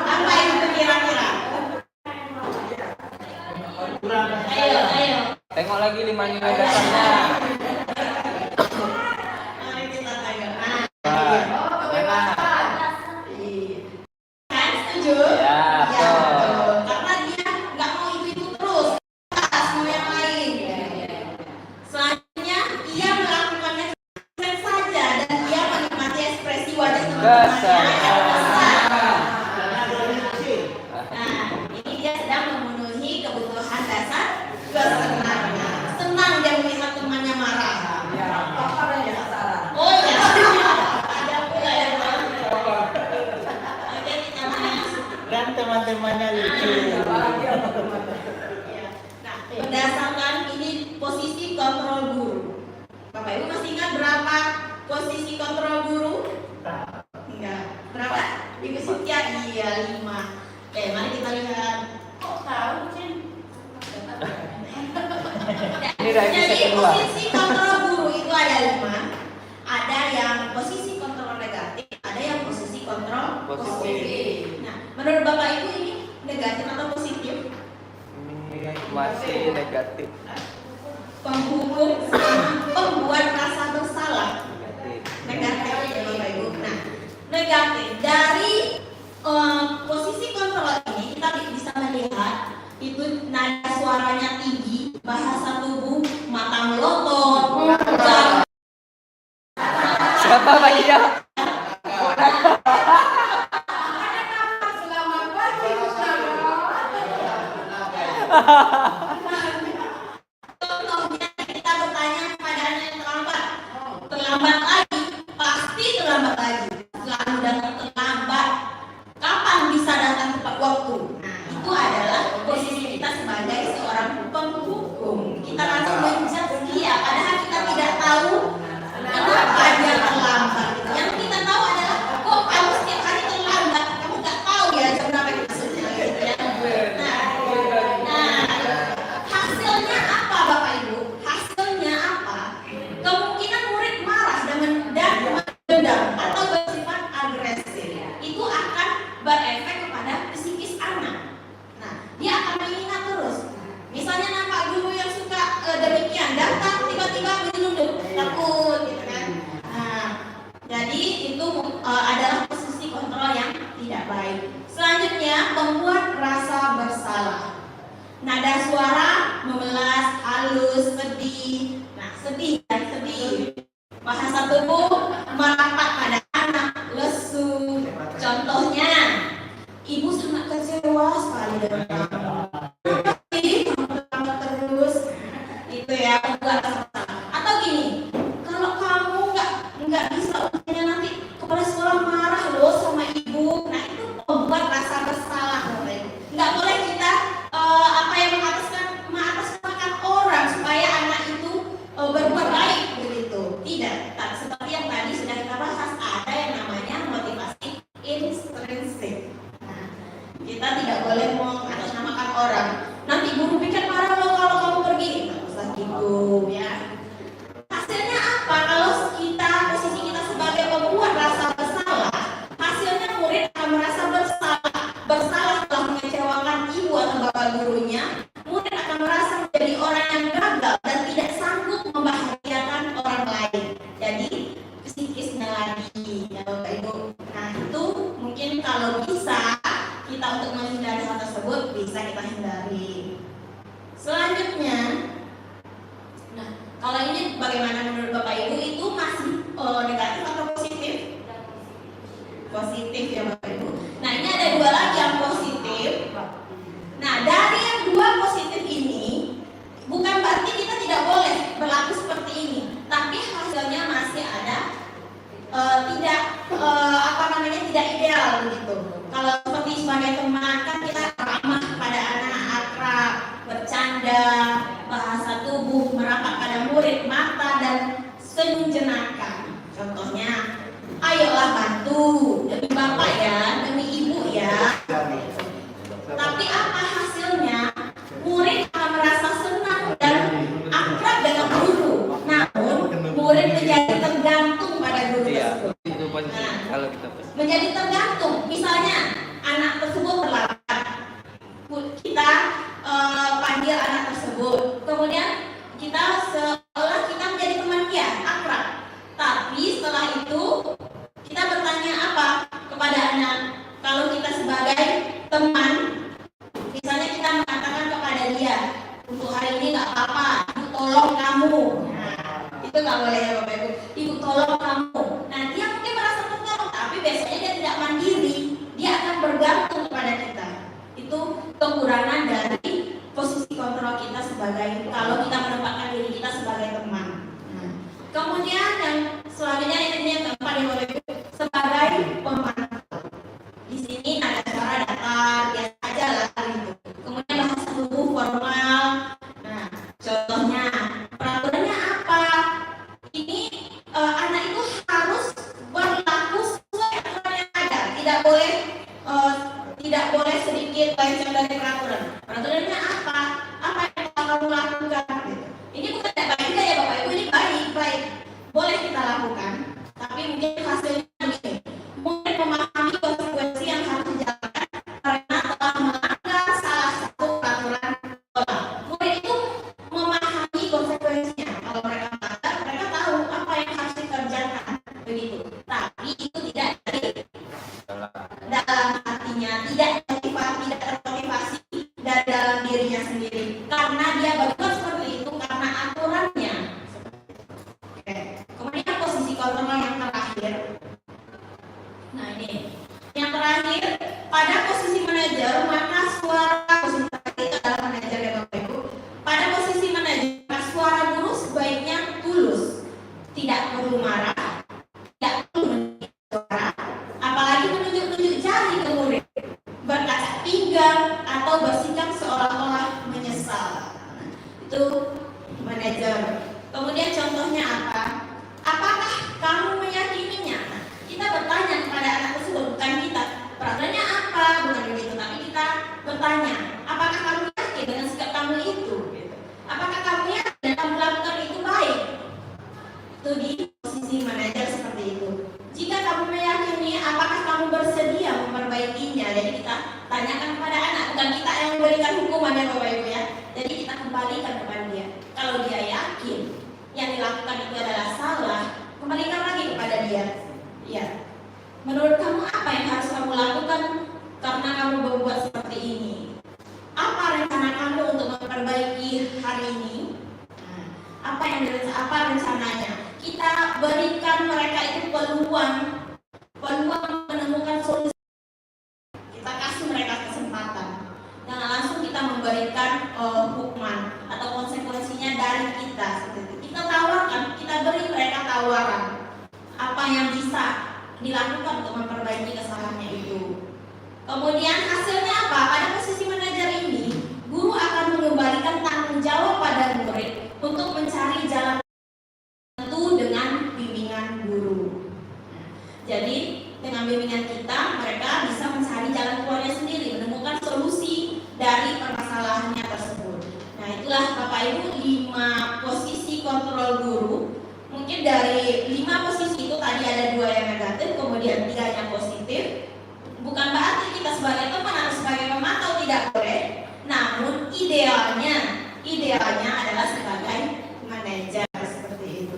apa itu kira-kira? Ayo. Tengok lagi 5 nilai dasarnya. Mari kita tengok. Mana? Kan setuju? Ya, betul. Karena dia nggak mau itu terus, mau yang lain. Selanjutnya, ia melakukannya keren saja dan dia menikmati ekspresi wajah teman-temannya yang besar. Nah, ini dia sedang memenuhi kebutuhan dasar kesenangan. Senang dia melihat temannya marah. Oh ya, ada pula yang lain. Oke, kita bahas. Dan teman-temannya lucu. Nah, berdasarkan ini posisi kontrol guru. Bapak Ibu masih ingat berapa posisi kontrol guru? Enggak. Berapa? Ibu Sintia? Iya, 5. Oke, mari kita lihat. Kok tahu, Cin? Ini dari Jadi episode kedua. posisi kontrol guru itu ada 5. Ada yang posisi kontrol negatif, ada yang posisi kontrol Positif. positif. Nah, menurut Bapak Ibu ini negatif atau positif? Masih negatif. Penghukum sama pembuat rasa bersalah. Negatif. Negatif ya Bapak Ibu. Nah, negatif dari posisi kontrol ini kita bisa melihat itu nada suaranya tinggi, bahasa tubuh, mata melotot, jari Siapa Pak Ida? contohnya kita bertanya kepada anak yang terlambat. Terlambat lagi, pasti terlambat lagi. Selalu datang terlambat. Kapan bisa datang tepat waktu? Nah, itu adalah posisi kita sebagai seorang penghukum. Kita langsung menjudge dia, padahal kita tidak tahu kenapa dia terlambat. Yang kita tahu adalah, kok kamu setiap hari terlambat? Kamu nggak tahu ya jam berapa maksudnya gitu ya. Nah, hasilnya apa Bapak Ibu? Hasilnya apa? Kemungkinan murid marah dan mendendam atau bersifat agresif. nada suara memelas, halus, sedih. Nah, sedih dan sedih. Bahasa tubuh merapat pada anak, lesu. Contohnya, ibu sangat kecewa sekali dengan kamu. Kamu terus itu ya membuat rasa bersalah. Atau gini, kalau kamu nggak bisa ujiannya nanti kepala sekolah marah loh sama ibu. Nah itu membuat rasa bersalah. Nggak boleh kita mengatasnamakan orang supaya anak itu berbuat baik begitu. Tidak. Seperti yang tadi sudah kita bahas, ada yang namanya motivasi intrinsik. Nah, kita tidak boleh mengatasnamakan orang. Nanti guru pikir marah loh kalau kamu pergi. Nggak usah gitu ya. Hasilnya apa? Kalau posisi kita sebagai pembuat rasa bersalah, hasilnya murid akan merasa bersalah telah mengecewakan ibu atau bapak gurunya. Murid akan merasa menjadi orang yang gagal dan tidak sanggup membahagiakan orang lain. Jadi psikisnya lagi ya Bapak Ibu. Nah itu mungkin kalau bisa kita untuk menghindari hal tersebut bisa kita hindari. Selanjutnya, nah kalau ini bagaimana menurut Bapak Ibu, itu masih negatif atau positif? Positif ya Bapak Ibu. Nah ini ada dua lagi yang positif. Nah dari yang dua positif ini bukan berarti kita tidak boleh berlaku seperti ini, tapi hasilnya masih ada tidak ideal begitu. Kalau seperti sebagai teman kan kita ramah pada anak, akrab, bercanda, bahasa tubuh merapat pada murid, mata dan senyum jenaka. Contohnya, ayolah bantu demi bapak ya, demi ibu ya. Tapi apa hasilnya? Murid akan merasa senang dan akrab dengan guru. Namun murid menjadi tergantung pada guru tersebut. Itu posisi kalau kita Menjadi tergantung. Misalnya anak tersebut terlambat, kita panggil anak tersebut, kemudian kita seolah kita menjadi teman dia, akrab. Tapi setelah itu kita bertanya apa kepada anak? Kalau kita sebagai teman, misalnya kita mengatakan kepada dia, untuk hari ini nggak apa-apa, ibu tolong kamu. Nah, itu nggak boleh ya Bapak Ibu. Ibu tolong kamu. Nah dia mungkin merasa tertolong, tapi besoknya dia tidak mandiri, dia akan bergantung kepada kita. Itu kekurangan dari posisi kontrol kita sebagai, kalau kita menempatkan diri kita sebagai teman. Nah, kemudian yang selanjutnya ini yang keempat ya Bapak Ibu, sebagai pemantau. Di sini ada cara datar, biasa aja lah gitu. Kemudian bahasa tubuh formal. Nah, contohnya peraturannya apa? Ini anak itu harus berlaku sesuai aturan yang ada. Tidak boleh sedikit lenceng dari peraturan. Peraturannya apa? Apa yang kamu lakukan? Gitu. Ini bukan tidak baik juga ya Bapak Ibu. Ini baik. Boleh kita lakukan. Tapi mungkin hasilnya begini. Mungkin memahami konsekuensi yang harus dijalankan karena telah melanggar salah satu peraturan sekolah. Murid itu memahami konsekuensinya. Kalau mereka melanggar, mereka tahu apa yang harus dikerjakan. Begitu. Tapi itu tidak dari dalam hatinya, tidak termotivasi dari dalam dirinya sendiri. Karena dia berbuat seperti itu karena aturannya. Oke. Kemudian posisi kontrol yang terakhir. Nah ini yang terakhir, pada posisi manajer maka suara, posisi terakhir itu adalah manajer ya Bapak Ibu. Pada posisi manajer maka suara guru sebaiknya tulus, tidak perlu marah, tidak perlu menunjuk suara, apalagi menunjuk jari ke murid, berkaca pinggang atau bersikap seolah-olah menyesal. Itu manajer. Kemudian contohnya apa? Apakah kamu meyakininya? Nah, kita bertanya kepada anak tersebut, bukan kita peraturannya apa, bukan begitu, tapi kita bertanya, apakah kamu yakin dengan sikap kamu itu? Apakah kamu yakin dan kamu lakukan itu baik? Itu di posisi manajer seperti itu. Jika kamu meyakini, apakah kamu bersedia memperbaikinya? Jadi kita tanyakan kepada anak, bukan kita yang memberikan hukuman ya Bapak Ibu ya. Jadi kita kembalikan kepada dia. Kalau dia yakin yang dilakukan itu adalah salah, kembalikan lagi kepada dia. Ya, menurut kamu apa yang harus kamu lakukan karena kamu berbuat seperti ini? Apa rencana kamu untuk memperbaiki hari ini? Nah, apa rencananya? Kita berikan mereka itu peluang menemukan solusi. Kita kasih mereka kesempatan. Jangan langsung kita memberikan hukuman atau konsekuensinya dari kita. Kita tawarkan, kita beri mereka tawaran apa yang bisa dilakukan untuk memperbaiki kesalahannya itu. Kemudian hasilnya apa? Pada posisi manajer ini, guru akan mengembalikan tanggung jawab pada murid untuk mencari jalan tertentu dengan bimbingan guru. Jadi dengan bimbingan kita, mereka bisa mencari jalan keluarnya sendiri, menemukan solusi dari permasalahannya tersebut. Nah, itulah Bapak Ibu 5 posisi kontrol guru. Mungkin dari 5 posisi itu tadi ada 2 yang negatif, kemudian 3 yang positif. Bukan berarti kita sebagai teman harus sebagai pemantau, tidak boleh. Namun idealnya adalah sebagai manajer seperti itu.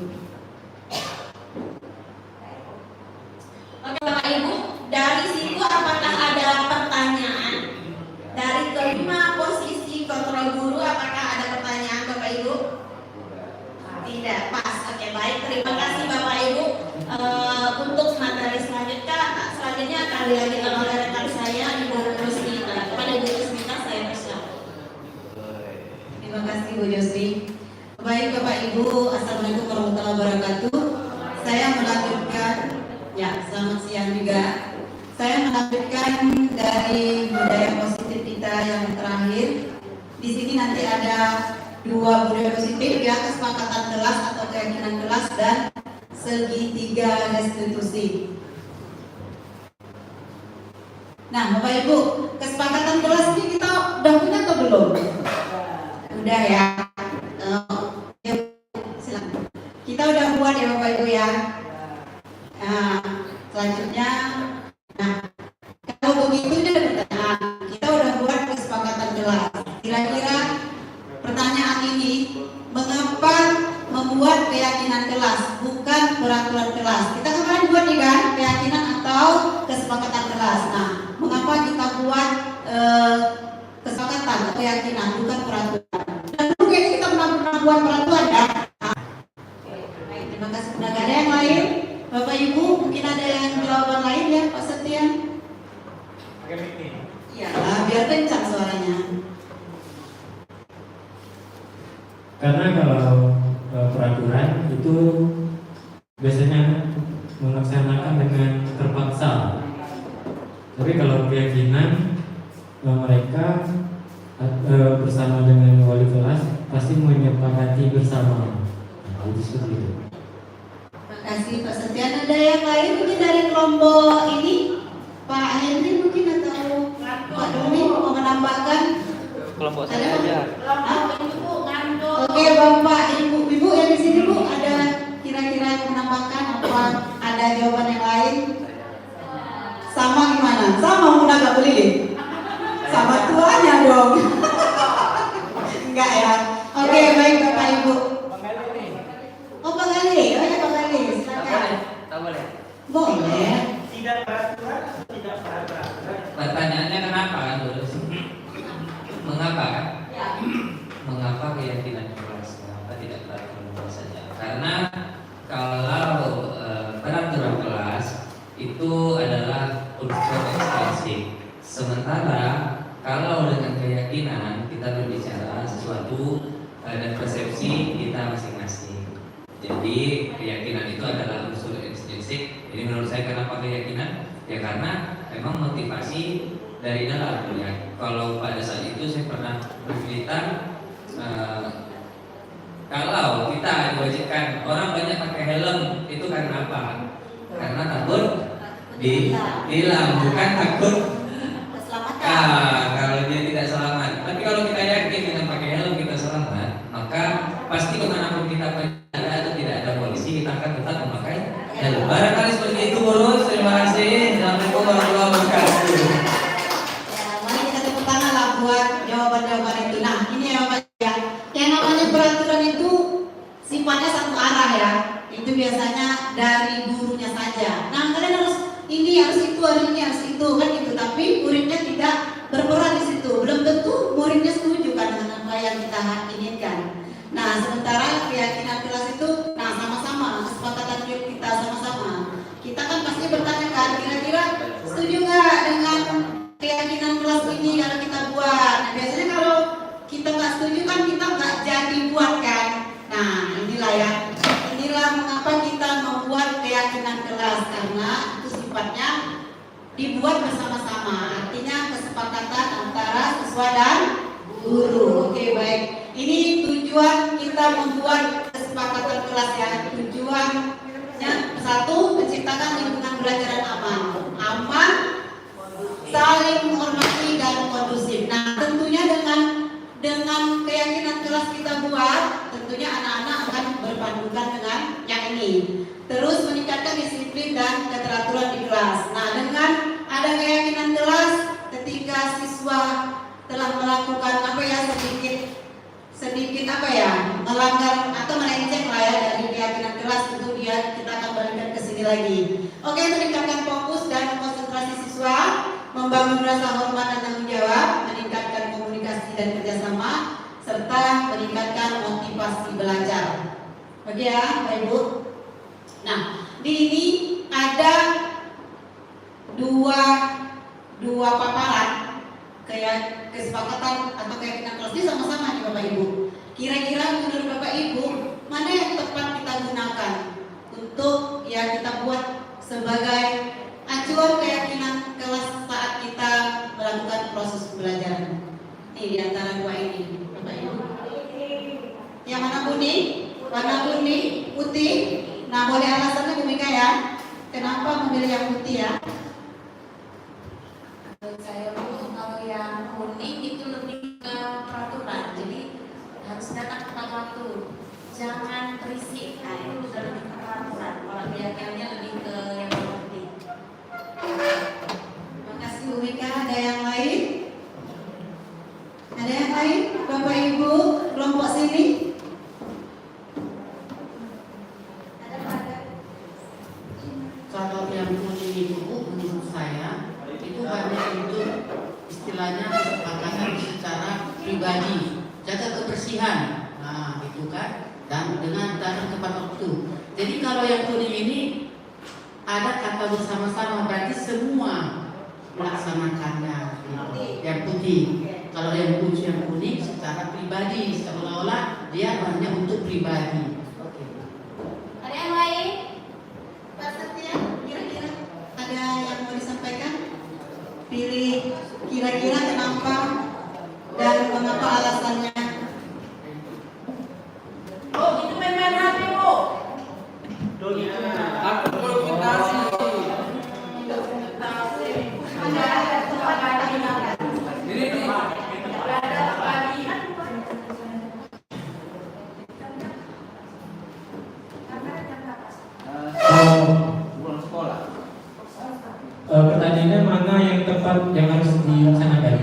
Oke Bapak Ibu, dari situ apakah ada pertanyaan? Dari kelima posisi kontrol guru, apakah ada pertanyaan Bapak Ibu? Tidak, pas. Oke, baik. Terima kasih Bapak Ibu. Untuk materi selanjutnya akan dilanjutkan oleh rekan saya, Ibu Rusmita. Kepada Ibu Rusmita saya persilakan. Terima kasih Bu Yosri. Baik Bapak Ibu, Assalamualaikum warahmatullahi wabarakatuh. Saya melanjutkan, ya selamat siang juga. Saya melanjutkan dari budaya positif kita yang terakhir. Di sini nanti ada 2 budaya positif ya, kesepakatan kelas atau keyakinan kelas dan segitiga restitusi. Nah Bapak Ibu, kesepakatan kelas ini kita udah punya atau belum? Udah ya. Silakan. Kita udah buat ya Bapak Ibu ya. Nah, selanjutnya, kalau begitu kita udah buat kesepakatan kelas. Kira-kira pertanyaan ini, mengapa membuat keyakinan kelas bukan peraturan kelas? Kita kemarin buat nih kan, keyakinan atau kesepakatan kelas. Nah, mengapa kita buat kesepakatan atau keyakinan bukan peraturan? Dan mungkin kita pernah buat peraturan ya. Baik, terima kasih. Sudah ada yang lain? Bapak Ibu, mungkin ada yang jawaban lain ya Pak Setian? Pakai mic nih. Iya, biar kencang suaranya. Karena kalau peraturan itu biasanya melaksanakan dengan terpaksa. Tapi kalau keyakinan mereka bersama dengan wali kelas pasti menyepakati bersama. Nah, itu seperti itu. Terima kasih Pak Setian. Ada yang lain mungkin dari kelompok ini? Pak Henry mungkin atau Pak Doni mau menambahkan? Kelompok saya aja. Oke Bapak Ibu yang di sini Bu, ada kira-kira yang menambahkan apa ada jawaban yang lain? Sama gimana? Sama muda gak beli? Sama tuanya dong. Enggak ya? Oke baik Bapak Ibu. Oh Pak Gali, oh ya Pak Gali, silakan. Tak boleh. Boleh. Tidak peraturan, tidak peraturan. Pertanyaannya kenapa kan dulu? Mengapa kan? Ya. Mengapa keyakinan kelas? Kenapa tidak peraturan kelas saja? Karena kalau peraturan kelas itu adalah unsur ekstensif. Sementara kalau dengan keyakinan kita berbicara sesuatu dan persepsi kita masing-masing. Jadi keyakinan itu adalah unsur ekstensif. Jadi menurut saya kenapa keyakinan? Ya karena memang motivasi dari dalam ya. Kalau pada saat itu saya pernah bercerita kalau kita diwajibkan orang banyak pakai helm itu karena apa? Karena takut hilang, bukan takut kalau dia tidak selamat. Tapi kalau kita yakin dengan pakai helm kita selamat, maka pasti kemanapun kita berada atau tidak ada polisi kita akan tetap memakai helm. Barangkali seperti itu Guru. Terima kasih. Assalamualaikum warahmatullahi wabarakatuh. Ya, mari kita tepuk tangan lah buat jawaban-jawaban itu. Nah, ini ya Bapak ya. Yang namanya peraturan itu sifatnya satu arah ya. Itu biasanya dari gurunya saja. Nah, kalian harus ini harus itu, hari ini harus itu kan gitu. Tapi muridnya tidak berperan di situ. Belum tentu muridnya setuju mana yang kita inginkan. Nah, sementara keyakinan kelas itu, nah sama-sama, kesepakatan kita sama-sama. Kita kan pasti bertanya kan, kira-kira setuju nggak dengan keyakinan kelas ini kalau kita buat? Nah, biasanya kalau kita nggak setuju kan kita nggak jadi buat kan. Nah, inilah mengapa kita membuat keyakinan kelas, karena itu sifatnya dibuat bersama-sama, artinya kesepakatan antara siswa dan guru. Oke, baik. Ini tujuan kita membuat kesepakatan kelas ya. Tujuannya satu, menciptakan lingkungan belajar yang aman, saling menghormati dan kondusif. Nah, tentunya dengan keyakinan kelas kita buat, tentunya anak-anak akan berpandukan dengan yang ini. Terus meningkatkan disiplin dan keteraturan di kelas. Nah, dengan ada keyakinan kelas, ketika siswa telah melakukan sedikit melanggar atau melenceng lah ya dari keyakinan kelas, tentu kita akan berikan ke sini lagi. Oke, meningkatkan fokus dan konsentrasi siswa, membangun rasa hormat dan tanggung jawab, meningkatkan komunikasi dan kerjasama, serta meningkatkan motivasi belajar. Oke ya, Bapak Ibu. Nah, di ini ada dua paparan kayak kesepakatan atau keyakinan kelas ini sama-sama nih Bapak Ibu. Kira-kira menurut Bapak Ibu mana yang tepat kita gunakan untuk ya kita buat sebagai acuan keyakinan kelas saat kita melakukan proses pembelajaran? Ini di antara dua ini Bapak Ibu. Yang mana kuning? Warna kuning, putih. Nah, boleh alasannya Bu Mika ya. Kenapa memilih yang putih ya? Saya kalau yang kuning itu lebih ke peraturan, jadi harus datang tepat waktu, jangan berisik. Nah, itu sudah lebih ke peraturan. Kalau keyakinannya lebih ke yang putih. Makasih Bu Mika. Ada yang lain? Ada yang lain? Bapak Ibu kelompok sini? Kalau yang kuning itu menurut saya itu hanya untuk istilahnya kesepakatan secara pribadi, jaga kebersihan, nah itu kan, dan dengan datang tepat waktu. Jadi kalau yang kuning ini ada kata bersama-sama, berarti semua melaksanakannya. Yang putih, kalau yang kuning secara pribadi, seolah-olah dia hanya untuk pribadi. Ada yang lain? Pak Satya, kira-kira ada yang mau disampaikan? Pilih kira-kira kenapa dan mengapa alasannya? Oh, itu main-main HP, Bu. Aku dokumentasi. Bulan sekolah. Pertanyaannya mana yang tepat yang harus dilaksanakan?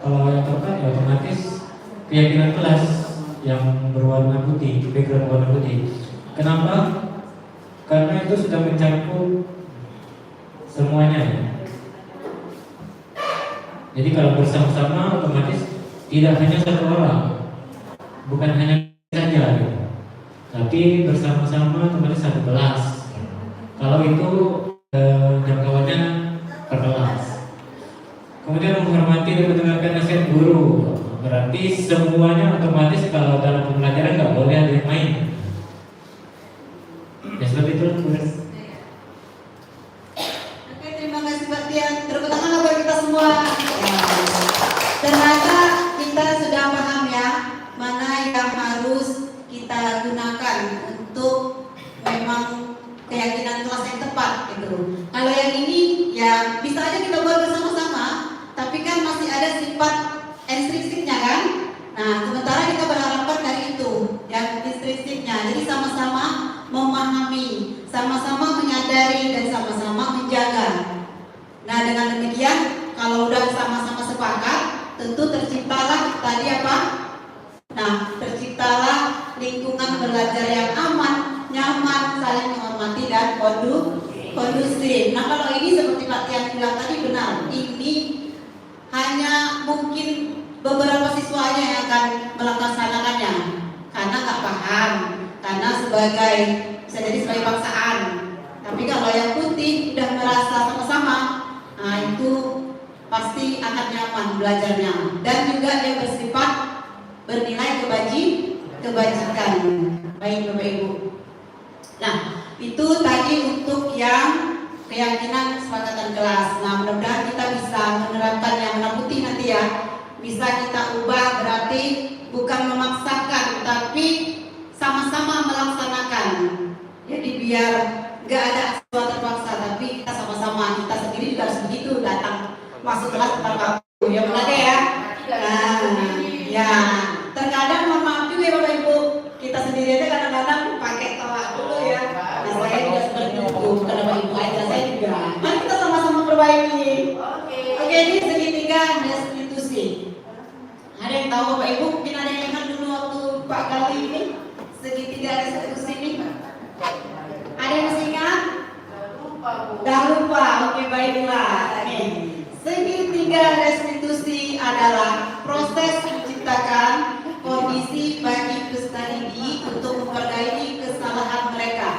Kalau yang tepat ya otomatis keyakinan kelas yang berwarna putih, background warna putih. Kenapa? Karena itu sudah mencakup semuanya ya. Jadi kalau bersama-sama otomatis tidak hanya satu orang, bukan hanya saja gitu. Tapi bersama-sama otomatis satu kelas. Kalau itu jangkauannya per kelas. Kemudian menghormati dan mendengarkan nasihat guru. Berarti semuanya otomatis kalau dalam pembelajaran nggak boleh ada yang main. Ya seperti itu tugas. Oke, terima kasih Pak Tian. Tepuk tangan buat kita semua. Ternyata kita sudah paham ya mana yang harus kita gunakan untuk memang keyakinan kelas yang tepat gitu. Kalau yang ini ya bisa aja kita buat bersama-sama, tapi kan masih ada sifat instruksinya kan. Nah, sementara kita berharapan dari itu yang instruksinya. Jadi sama-sama memahami, sama-sama menyadari dan sama-sama menjaga. Nah, dengan demikian kalau udah sama-sama sepakat, tentu terciptalah tadi apa? Nah, terciptalah lingkungan belajar yang aman, nyaman, saling menghormati dan kondusif. Nah, kalau ini seperti Pak Tian bilang tadi benar, ini hanya mungkin beberapa siswanya yang akan pasti akan nyaman belajarnya, dan juga dia bersifat bernilai kebajikan. Baik Bapak Ibu. Nah, itu tadi untuk yang keyakinan kesepakatan kelas. Nah, mudah-mudahan kita bisa menerapkan yang warna putih nanti ya. Bisa kita ubah, berarti bukan memaksakan, tapi sama-sama melaksanakan. Jadi biar nggak ada sesuatu terpaksa, tapi kita sama-sama, kita sendiri juga harus begitu datang masuk kelas tepat waktu. Ya benar ya. Nah, ya terkadang mohon maaf juga ya Bapak Ibu, kita sendiri aja kadang-kadang pakai tawa dulu ya. Nah, saya juga seperti itu, bukan Bapak Ibu aja, saya juga. Mari kita sama-sama perbaiki. Oke, ini segitiga restitusi. Ada yang tahu Bapak Ibu? Mungkin ada yang ingat dulu waktu Pak kali ini segitiga restitusi ini? Ada yang masih ingat? Dah lupa. Oke, baiklah. Oke. Segitiga restitusi adalah proses menciptakan kondisi bagi peserta didik untuk memperbaiki kesalahan mereka,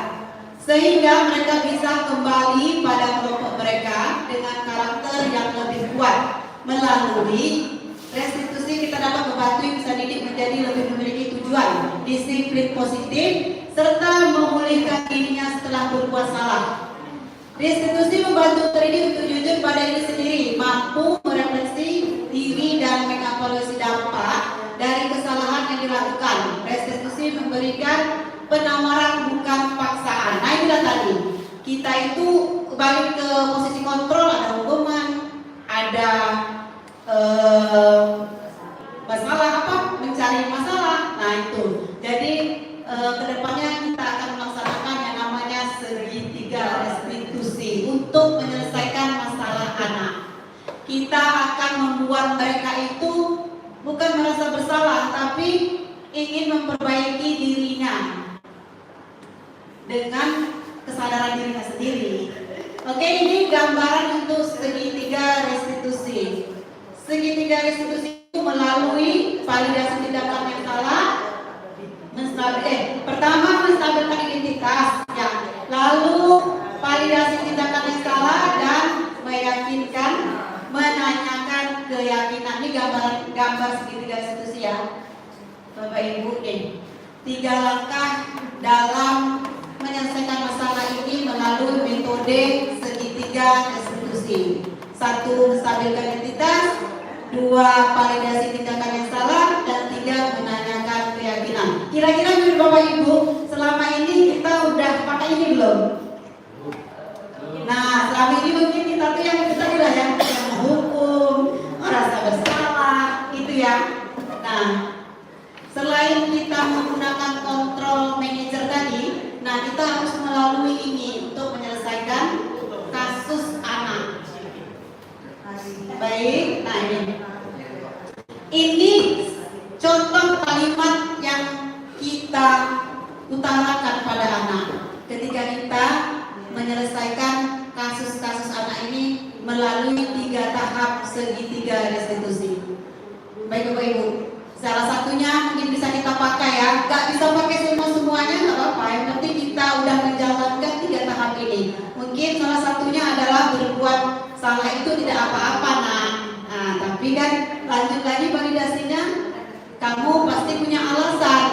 sehingga mereka bisa kembali pada kelompok mereka dengan karakter yang lebih kuat. Melalui restitusi kita dapat membantu peserta didik menjadi lebih memiliki tujuan, disiplin positif, serta memulihkan dirinya setelah berbuat salah. Restitusi membantu terdidik untuk jujur pada diri sendiri, mampu merefleksi diri dan mengevaluasi dampak dari kesalahan yang dilakukan. Restitusi memberikan penawaran bukan paksaan. Nah, itulah tadi. Kita itu balik ke posisi kontrol, ada hukuman, ada masalah apa? Mencari masalah. Nah, itu. Jadi kedepannya kita akan melaksanakan yang namanya segitiga restitusi untuk menyelesaikan masalah anak. Kita akan membuat mereka itu bukan merasa bersalah, tapi ingin memperbaiki dirinya dengan kesadaran dirinya sendiri. Oke, ini gambaran untuk segitiga restitusi. Segitiga restitusi itu melalui validasi tindakan yang salah, pertama menstabilkan identitas, ya, lalu validasi tindakan yang salah dan meyakinkan, menanyakan keyakinan. Ini gambar segitiga restitusi ya, Bapak Ibu. Tiga langkah dalam menyelesaikan masalah ini melalui metode segitiga restitusi. 1. Menstabilkan identitas, 2. Validasi tindakan yang salah, dan 3. Menanyakan keyakinan. Kira-kira menurut Bapak Ibu, selama ini kita udah pakai ini belum? Nah, selama ini mungkin kita tuh yang menghukum, merasa bersalah, itu ya. Nah, selain kita menggunakan kontrol manager tadi, nah kita harus melalui ini untuk menyelesaikan kasus anak. Baik, nah ini contoh kalimat yang kita utarakan pada anak ketika kita menyelesaikan kasus-kasus anak ini melalui 3 tahap segitiga restitusi. Baik Bapak Ibu, salah satunya mungkin bisa kita pakai ya, nggak bisa pakai semuanya nggak apa-apa, yang penting kita udah menjalankan 3 tahap ini. Mungkin salah satunya adalah berbuat salah itu tidak apa-apa nah, tapi kan lanjut lagi validasinya, kamu pasti punya alasan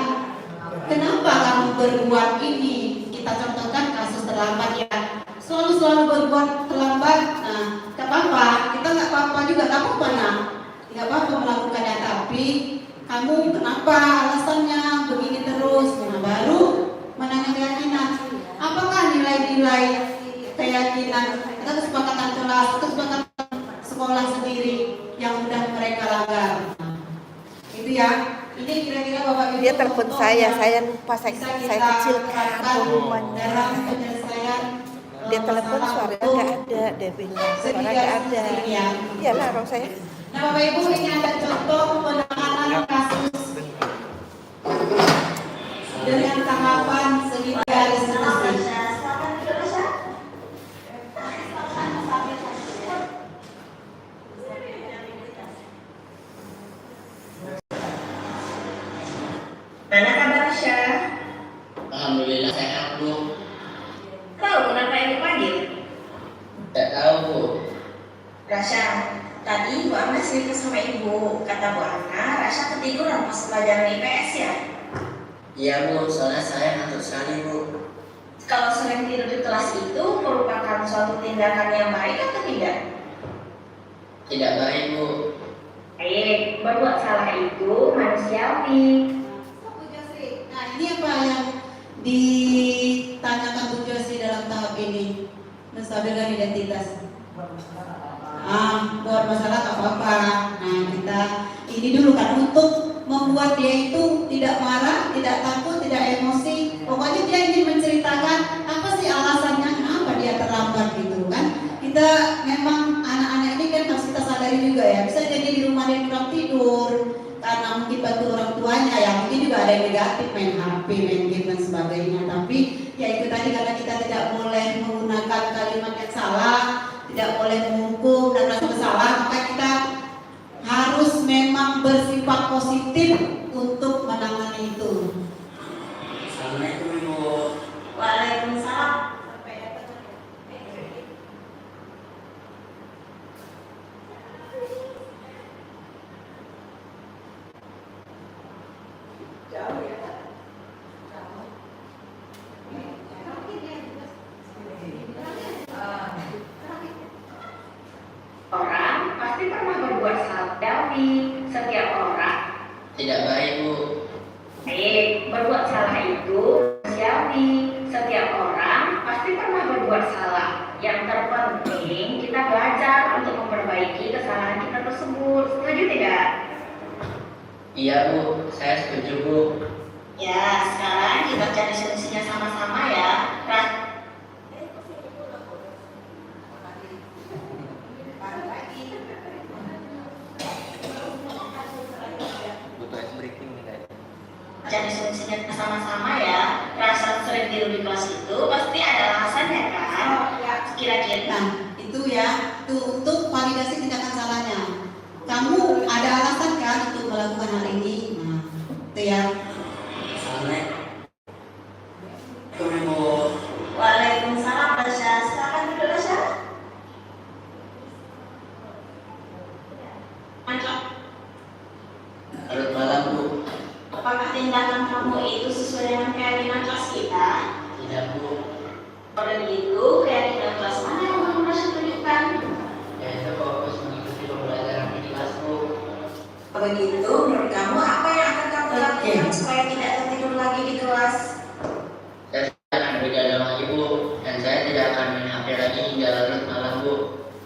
kenapa kamu berbuat ini. Kita contohkan kasus terlambat ya, selalu berbuat terlambat. Nah, nggak apa-apa, kita nggak apa-apa juga, nggak apa-apa nah, nggak apa-apa melakukannya, tapi kamu kenapa alasannya begini terus. Nah, baru menanya keyakinan, apakah nilai-nilai keyakinan atau kesepakatan kelas atau kesepakatan sekolah sendiri yang sudah mereka langgar. Itu ya. Ini kira-kira Bapak Ibu Dia telepon saya lupa, saya kecilkan volumenya. Dalam penyelesaian Dia telepon suaranya nggak ada, dia bilang suara nggak ada. Iya lah, orang saya. Nah Bapak Ibu, ini ada contoh penanganan kasus dengan tahapan segitiga restitusi. Mana kabar Syah? Alhamdulillah sehat Bu. Tahu kenapa ibu panggil? Tidak tahu Bu. Rasya, tadi Bu Ana cerita sama Ibu, kata Bu Ana, Rasya ketiduran pas pelajaran IPS ya? Iya Bu, soalnya saya ngantuk sekali Bu. Kalau sering tidur di kelas itu merupakan suatu tindakan yang baik atau tidak? Tidak baik Bu. Baik, berbuat salah itu manusiawi. Nah, ini apa yang ditanyakan Bu Josi dalam tahap ini? Menstabilkan identitas. Buat masalah tak apa-apa. Nah, kita ini dulu kan untuk membuat dia itu tidak marah, tidak takut, tidak emosi. Pokoknya dia ingin menceritakan apa sih alasannya kenapa dia terlambat gitu kan. Kita memang anak-anak ini kan harus kita sadari juga ya. Bisa jadi di rumah dia kurang tidur karena mungkin bantu orang tuanya ya. Mungkin juga ada yang negatif, main HP, main game dan sebagainya. Tapi ya itu tadi karena kita tidak boleh menggunakan kalimat yang salah, tidak boleh menghukum dan merasa bersalah, maka kita harus memang bersifat positif untuk menangani itu. Assalamualaikum Ibu. Waalaikumsalam. Orang pasti pernah berbuat salah, setiap orang. Tidak baik Bu. Berbuat salah itu manusiawi. Setiap orang pasti pernah berbuat salah. Yang terpenting kita belajar untuk memperbaiki kesalahan kita tersebut. Setuju tidak? Iya Bu, saya setuju Bu. Ya, sekarang kita cari solusinya sama-sama ya. Butuh ice breaking nih guys. Cari solusinya sama-sama ya. Rasa sering tidur di kelas itu pasti ada alasannya kan? Kira-kira. Nah, itu ya, itu untuk validasi tindakan salahnya. Kamu ada alasan kan untuk melakukan hal ini? Nah, itu ya. Assalamualaikum Ibu. Waalaikumsalam, Rasya. Silakan duduk, Rasya. Selamat malam Bu. Apakah tindakan kamu itu sesuai dengan keyakinan kelas kita? Tidak Bu. Kalau begitu, keyakinan kelas mana yang kamu Rasya tunjukkan? Yaitu fokus mengikuti pembelajaran di kelas Bu. Kalau begitu, menurut kamu apa yang akan kamu lakukan supaya tidak tertidur lagi di kelas? Saya akan berjalan lagi Bu, dan saya tidak akan main HP lagi hingga larut malam Bu.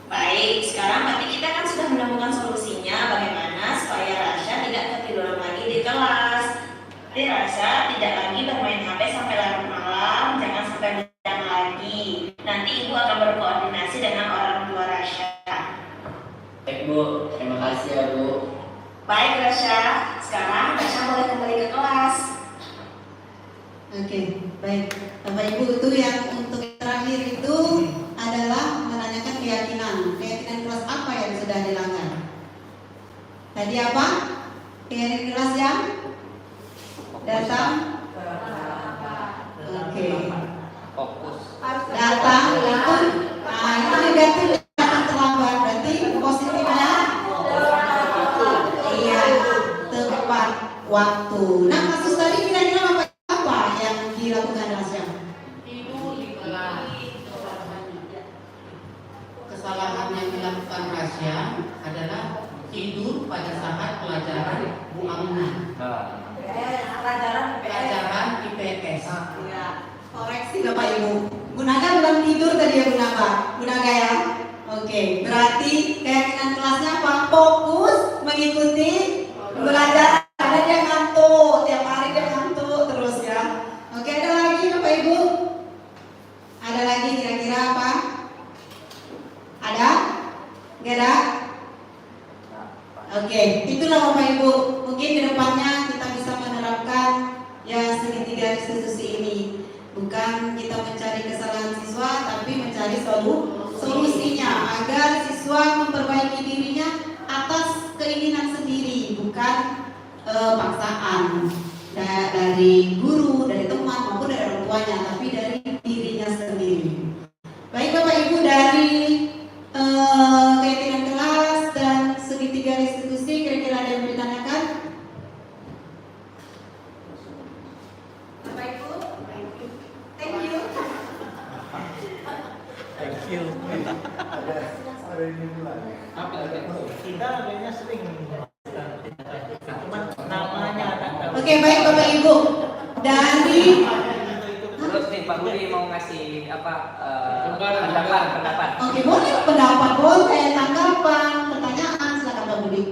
Baik, sekarang berarti kita kan sudah menemukan solusinya bagaimana supaya Rasya tidak ketiduran lagi di kelas. Jadi Rasya tidak lagi bermain HP sampai larut malam, jangan sampai begadang lagi. Nanti Ibu akan berkoordinasi dengan orang tua Rasya. Baik Bu, terima kasih ya Bu. Baik Rasya, sekarang Rasya boleh kembali ke kelas. Oke, baik. Bapak Ibu, itu yang untuk terakhir itu adalah menanyakan keyakinan. Keyakinan kelas apa yang sudah dilanggar? Tadi apa? Keyakinan kelas yang datang? Oke. Fokus. Datang itu, nah itu negatif datang terlambat. Berarti positifnya iya, tepat waktu. Nah, kasus tadi kira-kira apa yang dilakukan Rasya? Tidur di kelas. Kesalahan yang dilakukan Rasya adalah tidur pada saat pelajaran Bu Aminah. Pelajaran IPS. Koreksi Bapak Ibu. Gunakan belum tidur tadi ya Gunakan ya. Oke, berarti keyakinan kelasnya apa? Fokus mengikuti belajar. Karena dia ngantuk, tiap hari dia ngantuk terus ya. Oke, ada lagi Bapak Ibu? Ada lagi kira-kira apa? Ada? Gak ada? Oke, itulah Bapak Ibu. Mungkin kedepannya kita bisa menerapkan ya segitiga institusi ini. Bukan kita mencari kesalahan siswa, tapi mencari solusinya agar siswa memperbaiki dirinya atas keinginan sendiri, bukan paksaan dari guru, dari teman maupun dari orang tuanya, tapi dari dirinya sendiri. Baik Bapak Ibu, dari keyakinan kelas dan Apa kita biasanya sering cuman namanya ada. Oke, baik Bapak Ibu. Dari Terus nih Pak Budi mau ngasih apa pendapat. Oke, boleh pendapat, boleh tanggapan, pertanyaan, silakan Pak Budi.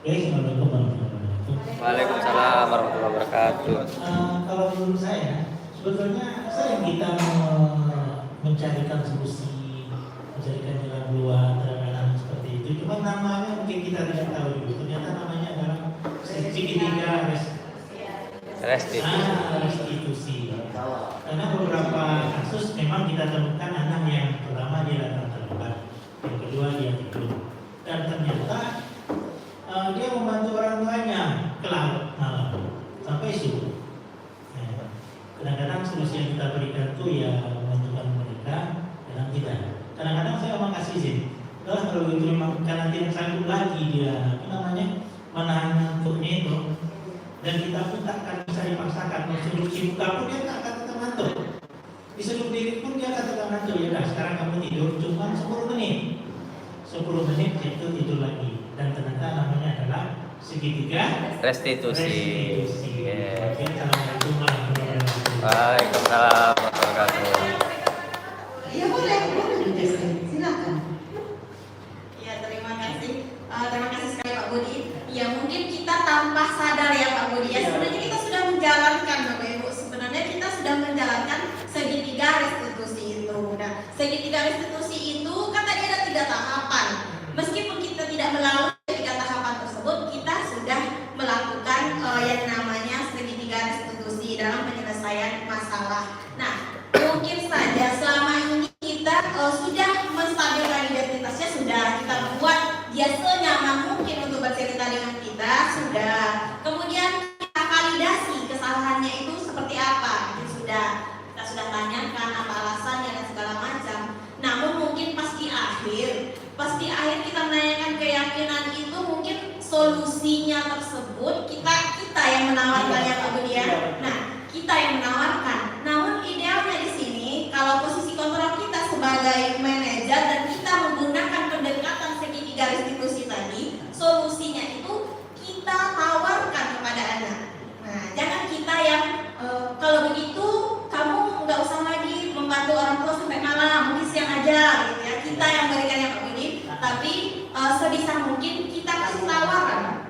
Assalamualaikum warahmatullahi wabarakatuh. Waalaikumsalam warahmatullahi wabarakatuh. Kalau menurut saya, sebetulnya sering kita mencarikan solusi, mencarikan jalan keluar terhadap seperti itu. Cuma namanya mungkin kita tidak tahu dulu. Ternyata namanya adalah segitiga restitusi. Karena beberapa kasus memang kita temukan anak yang pertama dia datang terlambat, yang kedua dia tidur, dan ternyata dia membantu orang tuanya ke laut malam sampai subuh. Kadang-kadang solusi yang kita berikan itu ya membantukan mereka, kadang tidak. Kadang-kadang saya memang kasih izin. Kalau itu memang karena tidak sanggup lagi dia menahan ngantuknya itu, dan kita pun tak akan bisa dipaksakan. Disuruh buka pun dia tak akan tetap ngantuk. Disuruh diri pun dia akan tetap ngantuk. Ya udah sekarang kamu tidur cuma 10 menit. 10 menit itu tidur lagi. Dan ternyata namanya adalah segitiga Restitusi. Yeah. Assalamualaikum warahmatullahi wabarakatuh. Waalaikumsalam warahmatullahi wabarakatuh. Iya boleh Bu Desi, silakan. Ya, terima kasih. Terima kasih sekali Pak Budi. Ya, mungkin kita tanpa sadar ya Pak Budi. Ya, sebenarnya kita sudah menjalankan Bapak Ibu. Sebenarnya kita sudah menjalankan segitiga restitusi itu. Nah, segitiga restitusi itu kan tadi ada 3 tahapan. Meskipun kita tidak melalui ketiga tahapan tersebut, kita sudah melakukan yang namanya segitiga restitusi dalam penyelesaian masalah. Nah, mungkin saja selama ini kita sudah menstabilkan identitasnya, sudah kita buat dia senyaman mungkin untuk bercerita dengan kita, sudah. Kemudian kita validasi kesalahannya itu seperti apa, itu sudah. Kita sudah tanyakan apa alasannya dan segala macam. Namun mungkin pas di akhir kita menanyakan keyakinan itu, mungkin solusinya tersebut kita yang menawarkannya Pak Budi ya. Nah, kita yang menawarkan. Namun idealnya di sini kalau posisi kontrol kita sebagai manajer dan kita menggunakan pendekatan segitiga restitusi tadi, solusinya itu kita tawarkan kepada anak. Nah, jangan kita yang kalau begitu kamu nggak usah lagi membantu orang tua sampai malam, mungkin siang aja gitu ya. Kita yang berikannya Pak Budi, tapi sebisa mungkin kita kasih tawaran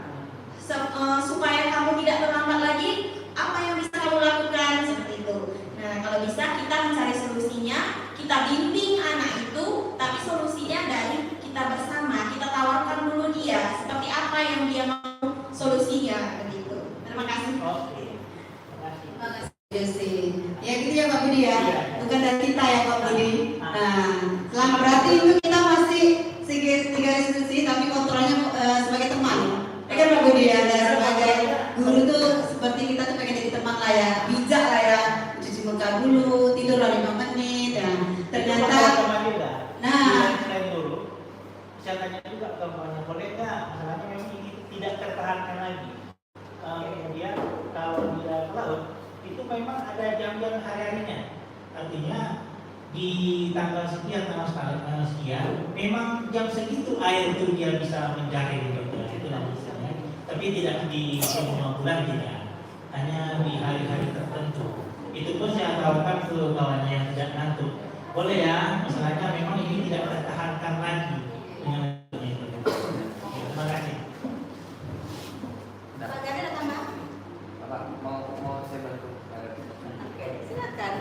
supaya kamu tidak terlambat lagi, apa yang bisa kamu lakukan seperti itu. Nah, kalau bisa kita mencari solusinya, kita bimbing anak itu, tapi solusinya dari kita bersama, kita tawarkan dulu dia seperti apa yang dia mau solusinya begitu. Terima kasih. Terima kasih Desi. Ya gitu ya Pak Budi ya, bukan dari kita ya Pak Budi. Nah, selama berarti itu kita masih segitiga restitusi, tapi kontrolnya sebagai teman. Ya kan Pak Budi ya, dan sebagai guru tuh seperti kita tuh pengen jadi teman lah ya, bijak lah ya, cuci muka dulu, tidur 5 menit, dan ternyata. Nah, dulu, saya tanya juga ke kawannya, boleh nggak? Masalahnya memang ini tidak tertahankan lagi. Kemudian kalau dia ke laut, itu memang ada jam-jam hari-harinya. Artinya di tanggal sekian, tanggal sekian, memang jam segitu air itu dia bisa menjaring itu misalnya. Tapi tidak di semua bulan, tidak. Hanya di hari-hari tertentu. Itu pun saya tawarkan ke kawannya yang tidak ngantuk. Boleh ya, masalahnya memang ini tidak tertahankan lagi. Terima kasih. Pak Gada ada tambahan? Apa mau saya bantu? Oke, silakan.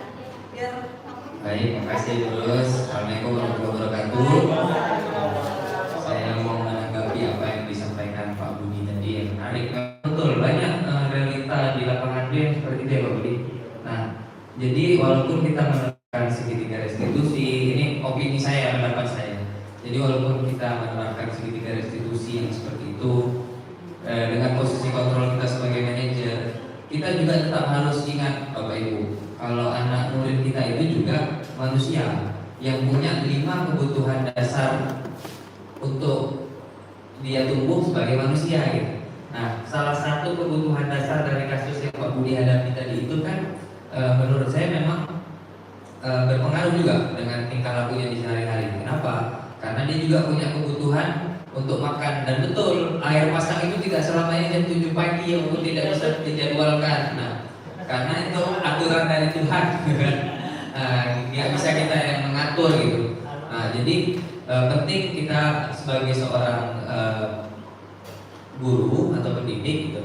Biar Baik, makasih terus. Assalamualaikum warahmatullahi wabarakatuh. Saya mau menanggapi apa yang disampaikan Pak Budi tadi yang menarik. Betul, banyak realita di lapangan dia seperti itu ya Pak Budi. Nah, jadi walaupun kita menerapkan segitiga restitusi, ini opini saya, pendapat saya. Jadi walaupun kita menerapkan segitiga restitusi yang seperti itu, dengan posisi kontrol kita sebagai manajer, kita juga tetap harus ingat Bapak Ibu, kalau anak murid kita itu juga manusia yang punya 5 kebutuhan dasar untuk dia tumbuh sebagai manusia gitu. Nah, salah satu kebutuhan dasar dari kasus yang Pak Budi hadapi tadi itu kan menurut saya memang berpengaruh juga dengan tingkah lakunya di sehari-hari. Kenapa? Karena dia juga punya kebutuhan untuk makan, dan betul air pasang itu tidak selamanya jam 7 pagi yang tidak bisa dijadwalkan. Nah, karena itu aturan dari Tuhan, kan? Nggak bisa kita yang mengatur gitu. Nah, jadi penting kita sebagai seorang guru atau pendidik gitu,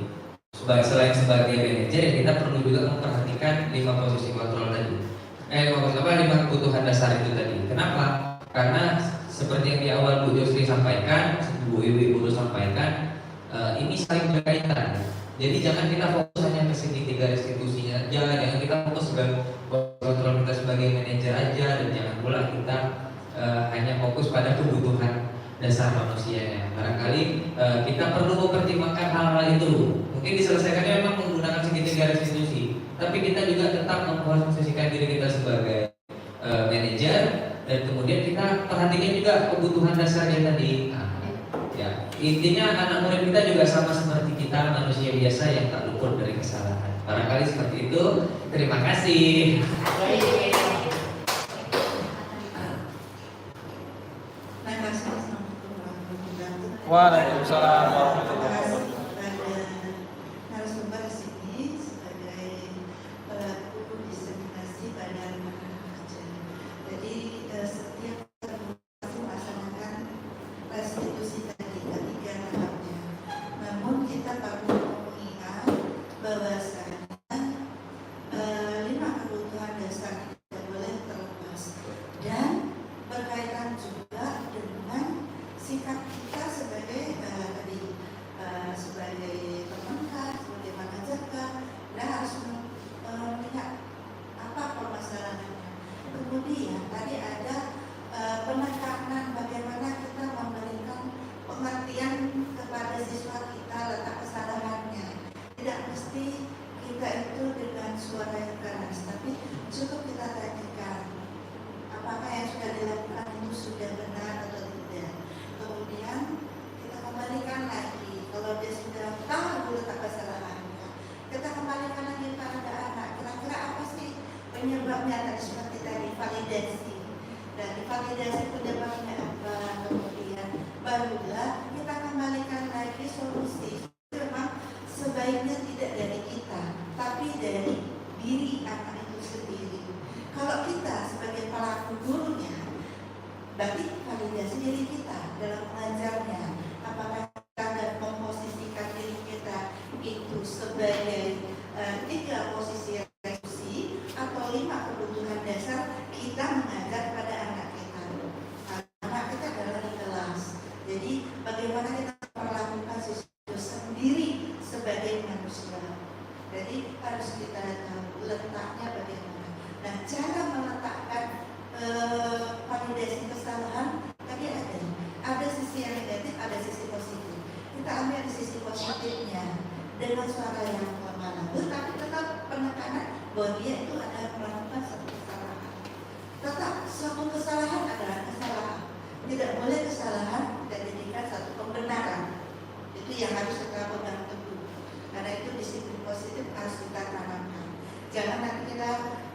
selain sebagai manajer, kita perlu juga memperhatikan 5 posisi kontrol tadi. 5 kebutuhan dasar itu tadi. Kenapa? Karena seperti yang di awal Bu Yusri sampaikan, Bu Iwi Guru sampaikan, ini saling berkaitan. Jadi jangan kita fokus hanya ke segitiga institusinya aja, jangan kita fokus sebagai kontrol kita sebagai manajer aja, dan jangan pula kita hanya fokus pada kebutuhan dasar manusianya. Barangkali kita perlu mempertimbangkan hal-hal itu. Mungkin diselesaikannya memang menggunakan segitiga institusi, tapi kita juga tetap memposisikan diri kita sebagai manajer, dan kemudian kita perhatikan juga kebutuhan dasarnya tadi. Ya, intinya anak murid kita juga sama seperti kita, manusia biasa yang tak luput dari kesalahan. Barangkali seperti itu. Terima kasih. Waalaikumsalam warahmatullahi wabarakatuh. Narasumber di sini sebagai pelaku diseminasi pada anak remaja. Jadi setiap melaksanakan restitusi tadi ketiga tahapnya. Namun kita perlu mengingat bahwasanya 5 kebutuhan dasar tidak boleh terlepas, dan berkaitan juga dengan sikap kita sebagai sebagai pemerintah, sebagai manajer, kita harus melihat apa permasalahannya. Kemudian tadi ada penekanan bagaimana kita memberikan pengertian kepada siswa kita letak kesalahannya. Tidak mesti kita itu dengan suara yang keras, tapi cukup kita tanyakan apakah yang sudah dilakukan itu sudah benar atau tidak. Kemudian kita kembalikan lagi, kalau dia sudah tahu letak kesalahannya, kita kembalikan lagi kepada anak. Kira-kira apa sih penyebabnya tadi, seperti tadi validasi, dan validasi penyebabnya apa, kemudian barulah kita kembalikan lagi solusi. Memang sebaiknya tidak dari kita, tapi dari diri anak itu sendiri. Kalau kita sebagai pelaku gurunya, berarti validasi diri kita dalam mengajarnya. Apakah kita memposisikan diri kita itu sebagai 3 posisi restitusi atau 5 kebutuhan dasar kita mengajar pada anak kita. Anak kita adalah di kelas. Jadi bagaimana kita memperlakukan siswa sendiri sebagai manusia. Jadi harus kita tahu letaknya bagaimana. Nah, cara meletakkan validasi kesalahan tadi ada sisi yang negatif, ada sisi positif. Kita ambil di sisi positifnya dengan suara yang lemah lembut, tapi tetap penekanan bahwa dia itu ada melakukan satu kesalahan. Tetap suatu kesalahan adalah kesalahan. Tidak boleh kesalahan dan dijadikan satu pembenaran. Itu yang harus kita pegang teguh. Karena itu disiplin positif harus kita tanamkan. Jangan nanti kita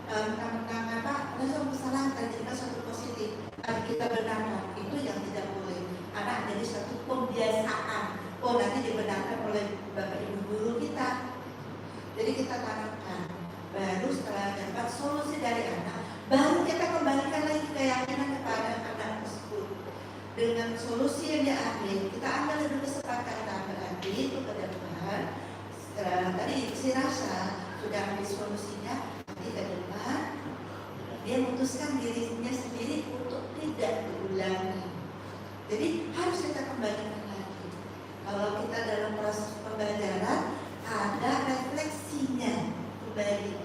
mentang-mentang langsung kesalahan dan jadikan satu positif. Kita benarkan, itu yang tidak boleh. Anak jadi satu pembiasaan. Oh, nanti dibenarkan oleh Bapak Ibu guru kita. Jadi kita tanamkan. Baru setelah dapat solusi dari anak, baru kita kembalikan lagi keyakinan kepada anak tersebut. Dengan solusi yang dia ambil, kita ambil dulu kesepakatan berarti itu ke depan. Tadi si Rasa sudah ambil solusinya, nanti ke depan dia memutuskan dirinya sendiri untuk tidak diulangi. Jadi harus kita kembalikan lagi. Kalau kita dalam proses pembelajaran ada refleksinya kembali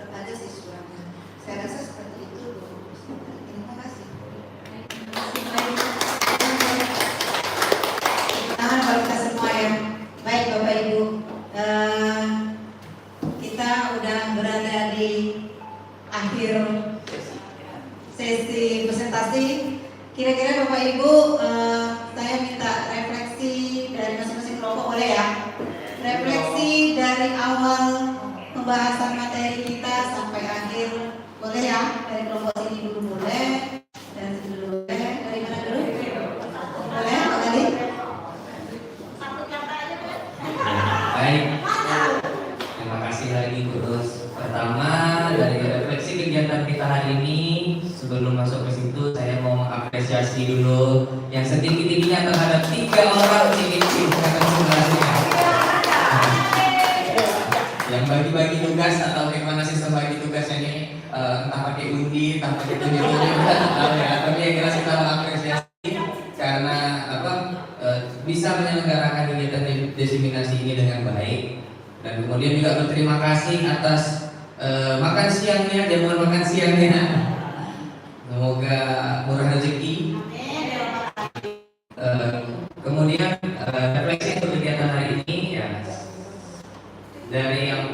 kepada siswanya. Saya rasa seperti itu, Bu. Terima kasih. Tangan kalau kita semua ya. Baik Bapak Ibu, kita udah berada di akhir sesi presentasi. Kira-kira Bapak Ibu, saya minta refleksi dari masing-masing kelompok, boleh ya? Refleksi dari awal pembahasan materi kita sampai akhir, boleh ya? Dari kelompok saya mau mengapresiasi dulu yang setinggi-tingginya terhadap 3 orang ini yang bagi-bagi tugas atau bagaimana sistem bagi tugasnya ini, entah pakai undi, entah pakai tunjuk-tunjuk, tapi yang jelas kita mengapresiasi karena bisa menyelenggarakan kegiatan diseminasi ini dengan baik, dan kemudian juga berterima kasih atas makan siangnya, jamuan makan siangnya. Semoga murah rezeki. Kemudian refleksi untuk kegiatan hari ini ya, dari yang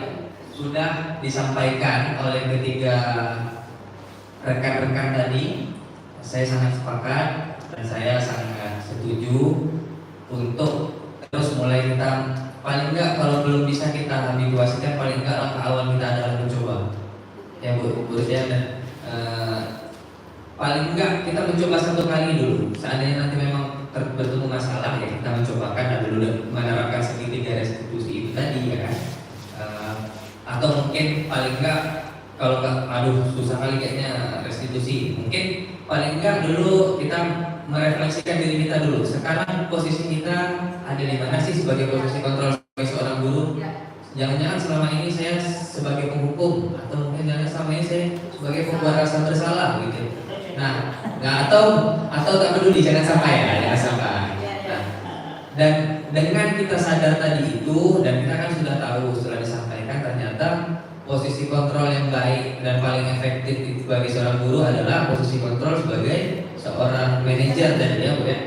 sudah disampaikan oleh ketiga rekan-rekan tadi, saya sangat sepakat dan saya sangat setuju untuk terus mulai kita, paling enggak kalau belum bisa kita habituasikan, paling enggak langkah awal kita adalah mencoba ya Bu ya, dan paling enggak kita mencoba 1 kali dulu. Seandainya nanti memang bertemu masalah ya kita mencobakan dan dulu menerapkan segitiga restitusi itu tadi ya kan. Atau mungkin paling enggak kalau aduh susah kali kayaknya restitusi, mungkin paling enggak dulu kita merefleksikan diri kita dulu. Sekarang posisi kita ada di mana sih sebagai posisi kontrol sebagai seorang guru? Jangan-jangan selama ini saya sebagai penghukum, atau mungkin jangan selama ini saya sebagai pembuat rasa bersalah gitu. Nah, atau tak peduli, jangan sampai ya, jangan sampai. Nah, dan dengan kita sadar tadi itu, dan kita kan sudah tahu setelah disampaikan ternyata posisi kontrol yang baik dan paling efektif bagi seorang guru adalah posisi kontrol sebagai seorang manajer dan ya Bu ya.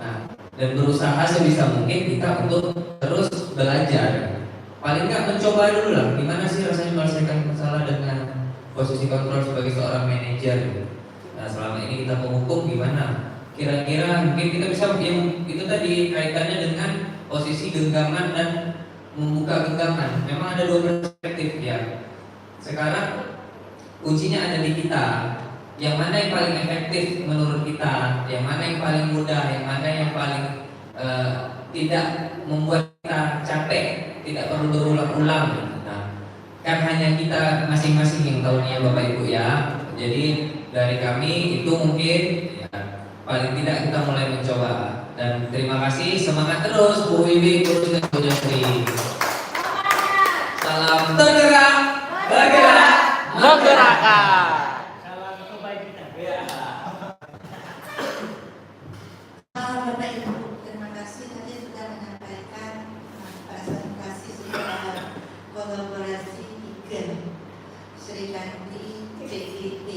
Nah, dan berusaha sebisa mungkin kita untuk terus belajar. Paling nggak mencoba dulu lah, gimana sih rasanya menyelesaikan masalah dengan posisi kontrol sebagai seorang manajer. Nah, selama ini kita menghukum gimana? Kira-kira mungkin kita bisa yang itu tadi kaitannya dengan posisi genggaman dan membuka genggaman. Memang ada 2 perspektif ya. Sekarang kuncinya ada di kita. Yang mana yang paling efektif menurut kita? Yang mana yang paling mudah? Yang mana yang paling tidak membuat kita capek? Tidak perlu berulang-ulang. Nah, kan hanya kita masing-masing yang tahu nih ya Bapak Ibu ya. Jadi dari kami itu mungkin ya, paling tidak kita mulai mencoba. Dan terima kasih, semangat terus Bu Wiwi, Bu Josri. Salam tergerak, bergerak, menggerakkan. Salam kebajikan. Bapak Ibu, terima kasih tadi sudah menyampaikan presentasi sudah kolaborasi IKEN Sri Kandi CGT.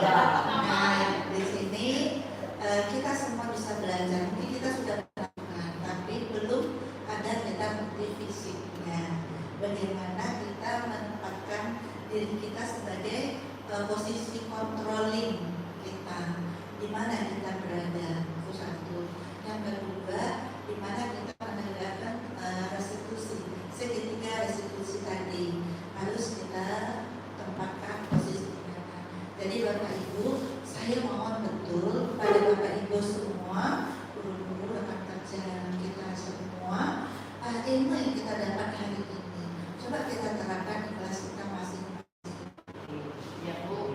Nah, di sini kita semua bisa belajar. Mungkin kita sudah melakukan, tapi belum ada kita bukti fisiknya. Bagaimana kita menempatkan diri kita sebagai posisi controlling kita, di mana kita berada, itu satu. Yang kedua, di mana kita menegakkan restitusi, segitiga restitusi tadi harus kita tempatkan posisi kita. Jadi Bapak Ibu, saya mohon betul pada Bapak Ibu semua, guru-guru rekan kerja kita semua, ilmu yang kita dapat hari ini, coba kita terapkan di kelas kita masing-masing.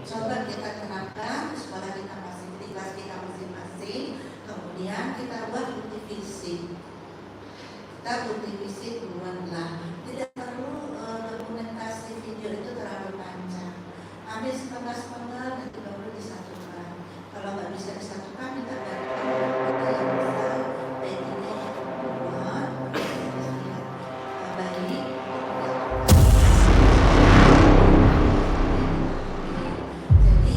Coba kita terapkan di sekolah kita masing-masing, di kelas kita masing-masing. Kemudian kita buat bukti fisik. Kita bukti fisik buatlah. Tidak perlu dokumentasi video itu terlalu panjang. Ambil setengah-setengah nanti baru disatukan. Kalau nggak bisa disatukan, kita bantu kita yang bisa baik ini buat baik. Jadi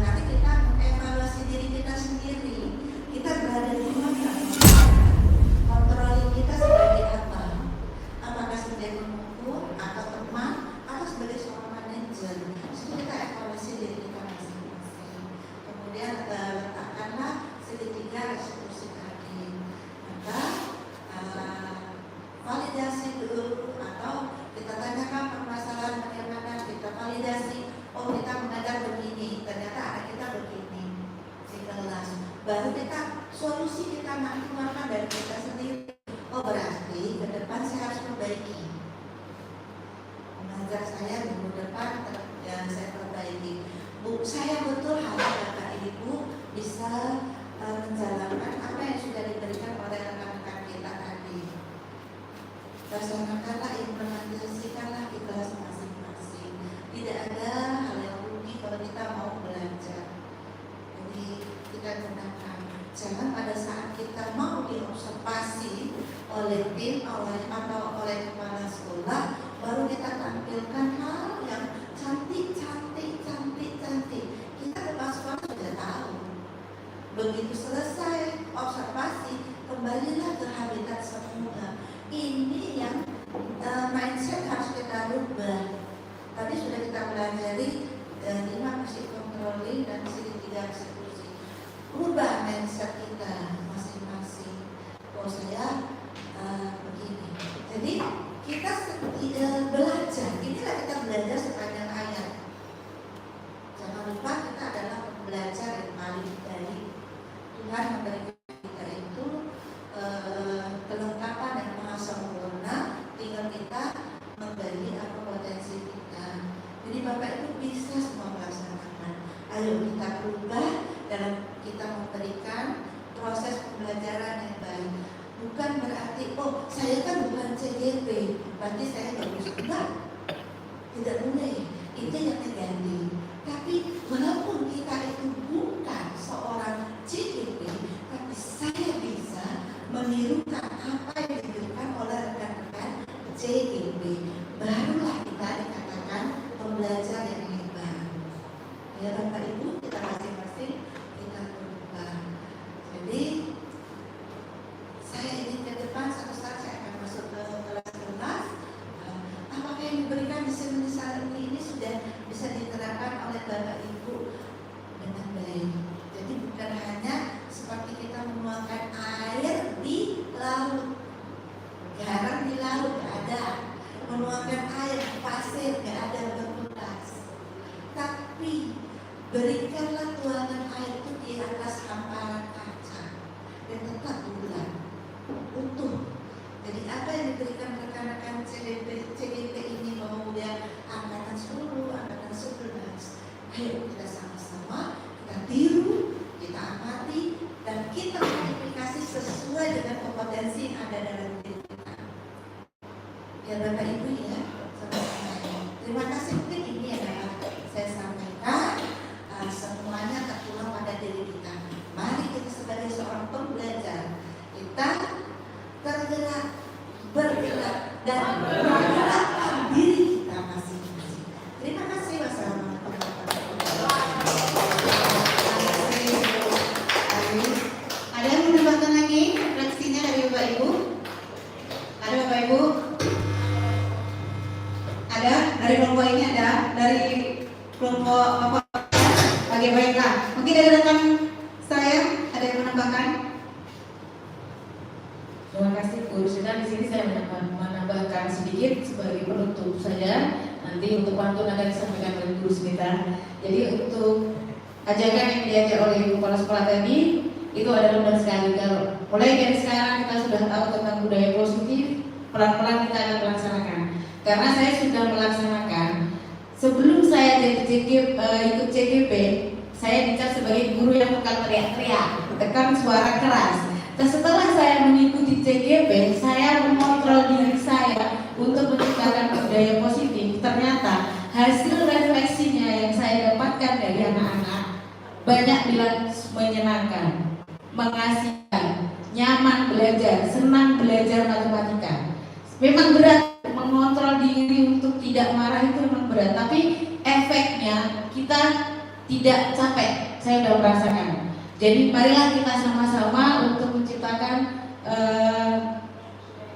nanti kita mengevaluasi diri kita sendiri. Kita berada di mana? Kontrolin kita sebagai apa? Apakah sebagai pemukul atau teman atau sebagai seorang manajer? Jadi kita evaluasi diri kita masing-masing. Kemudian letakkanlah segitiga restitusi tadi. Maka validasi dulu atau kita tanyakan permasalahan bagaimana, kita validasi. Oh, kita mengajar begini, ternyata anak kita begini di kelas. Baru kita solusi kita keluarkan dari kita sendiri. Oh, berarti ke depan saya harus perbaiki. Mengajar saya minggu depan saya perbaiki. Bu, saya betul harap Bapak Ibu bisa menjalankan apa yang sudah diberikan oleh rekan-rekan kita tadi. Laksanakanlah, implementasikanlah di kelas masing-masing. Tidak ada hal yang rugi kalau kita mau belajar. Jadi kita gunakan. Jangan pada saat kita mau diobservasi oleh tim atau oleh kepala sekolah, baru kita tampilkan hal yang cantik. Kita kepala sekolah sudah tahu. Begitu selesai observasi, kembalilah ke habitat semula. Ini yang mindset harus kita rubah. Tadi sudah kita pelajari 5 prinsip controlling dan 3 eksekusi. Rubah mindset kita masing-masing. Oh saya begini. Jadi kita belajar. Inilah kita belajar sepanjang hayat. Jangan lupa kita adalah belajar yang paling baik. Tuhan memberikan kita itu kelengkapan dan maha sempurna. Tinggal kita menggali apa potensi kita. Jadi Bapak Ibu bisa semua melaksanakan. Ayo kita berubah dalam kita memberikan proses pembelajaran yang baik. Bukan berarti oh saya kan bukan CGP, berarti saya bagus. Enggak, tidak boleh. Itu yang negatif. Tapi walaupun kita itu bukan seorang CGP, tapi saya bisa menirukan apa yang diberikan oleh rekan-rekan CGP. Barulah kita dikatakan pembelajar yang hebat. Ya Bapak Ibu, kita masing-masing kita berubah. Jadi saya ingin ke depan suatu saat saya akan masuk ke kelas-kelas. Apakah yang diberikan di seminar ini sudah bisa diterapkan oleh Bapak Ibu dengan baik. Jadi bukan hanya seperti kita menuangkan air di laut, garam di laut nggak ada, menuangkan air di pasir nggak ada berbekas. Tapi berikanlah tuangan air itu di atas hamparan kaca dan tetap bulat, utuh. Jadi apa yang diberikan rekan-rekan CGP ini mau dia angkatan 10, angkatan 11. Ayo kita sama-sama kita tiru, kita amati dan kita modifikasi sesuai dengan kompetensi yang ada dalam diri kita. Ya Bapak Ibu ya, sama-sama. Terima kasih, mungkin ini adalah saya sampaikan semuanya tertuang pada diri kita. Mari kita sebagai seorang pembelajar kita tergerak, bergerak dan menggerakkan diri kita masing-masing. Terima kasih. Wassalamualaikum warahmatullahi wabarakatuh. Ada yang menambahkan lagi refleksinya dari Bapak Ibu? Ada Bapak Ibu? Ada? Dari kelompok ini ada? Dari kelompok apa? Oke, baiklah. Mungkin dari rekan saya ada yang menambahkan? Terima kasih Bu Rusina. Di sini saya menambahkan sedikit sebagai penutup saja. Nanti untuk pantun akan disampaikan oleh guru sekitar. Jadi untuk ajakan yang diajak oleh kepala sekolah tadi itu adalah benar sekali. Kalau mulai dari sekarang kita sudah tahu tentang budaya positif, pelan-pelan kita akan melaksanakan. Karena saya sudah melaksanakan. Sebelum saya jadi ikut CGP, saya dicap sebagai guru yang tukang teriak-teriak, tekan suara keras. Dan setelah saya mengikuti CGP, saya mengontrol diri saya untuk menciptakan budaya positif. Ternyata hasil refleksinya yang saya dapatkan dari anak-anak banyak bilang menyenangkan, mengasihkan, nyaman belajar, senang belajar matematika. Memang berat mengontrol diri untuk tidak marah, itu memang berat, tapi efeknya kita tidak capek. Saya sudah merasakan. Jadi marilah kita sama-sama untuk menciptakan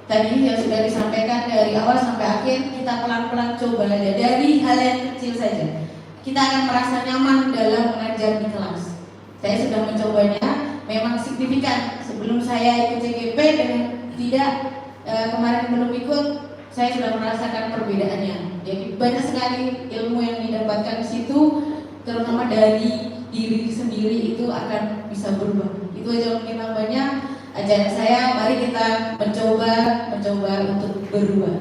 tadi yang sudah disampaikan dari awal sampai akhir. Kita pelan-pelan coba aja dari hal yang kecil saja. Kita akan merasa nyaman dalam mengajar di kelas. Saya sudah mencobanya, memang signifikan. Sebelum saya ikut CGP dengan tidak kemarin belum ikut, saya sudah merasakan perbedaannya. Jadi banyak sekali ilmu yang didapatkan di situ, terutama dari diri sendiri itu akan bisa berubah. Itu aja mungkin namanya ajaran saya. Mari kita mencoba untuk berubah.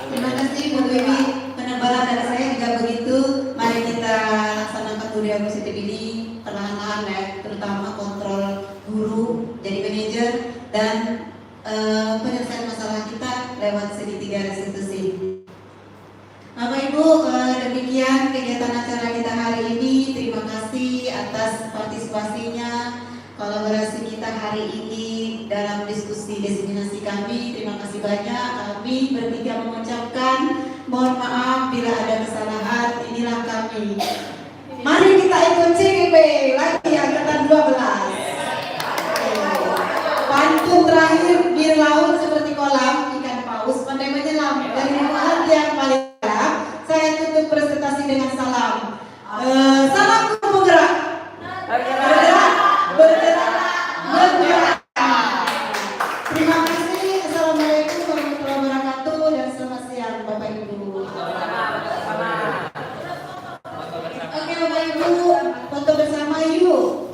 Terima kasih Bu Dewi. Penebalan dari saya juga begitu. atas partisipasinya, kolaborasi kita hari ini dalam diskusi diseminasi kami. Terima kasih banyak. Kami bertiga mengucapkan mohon maaf bila ada kesalahan. Inilah kami. Mari kita ikut CGP lagi angkatan 12. Pantun terakhir, bir laut seperti kolam, ikan paus pandai menyelam. Dari hati yang paling dalam, saya tutup presentasi dengan salam. Salam bergerak, bergerak, bergerak, bergerak. Terima kasih. Assalamualaikum warahmatullahi wabarakatuh dan selamat siang Bapak Ibu. Oke Bapak Ibu, foto bersama yuk.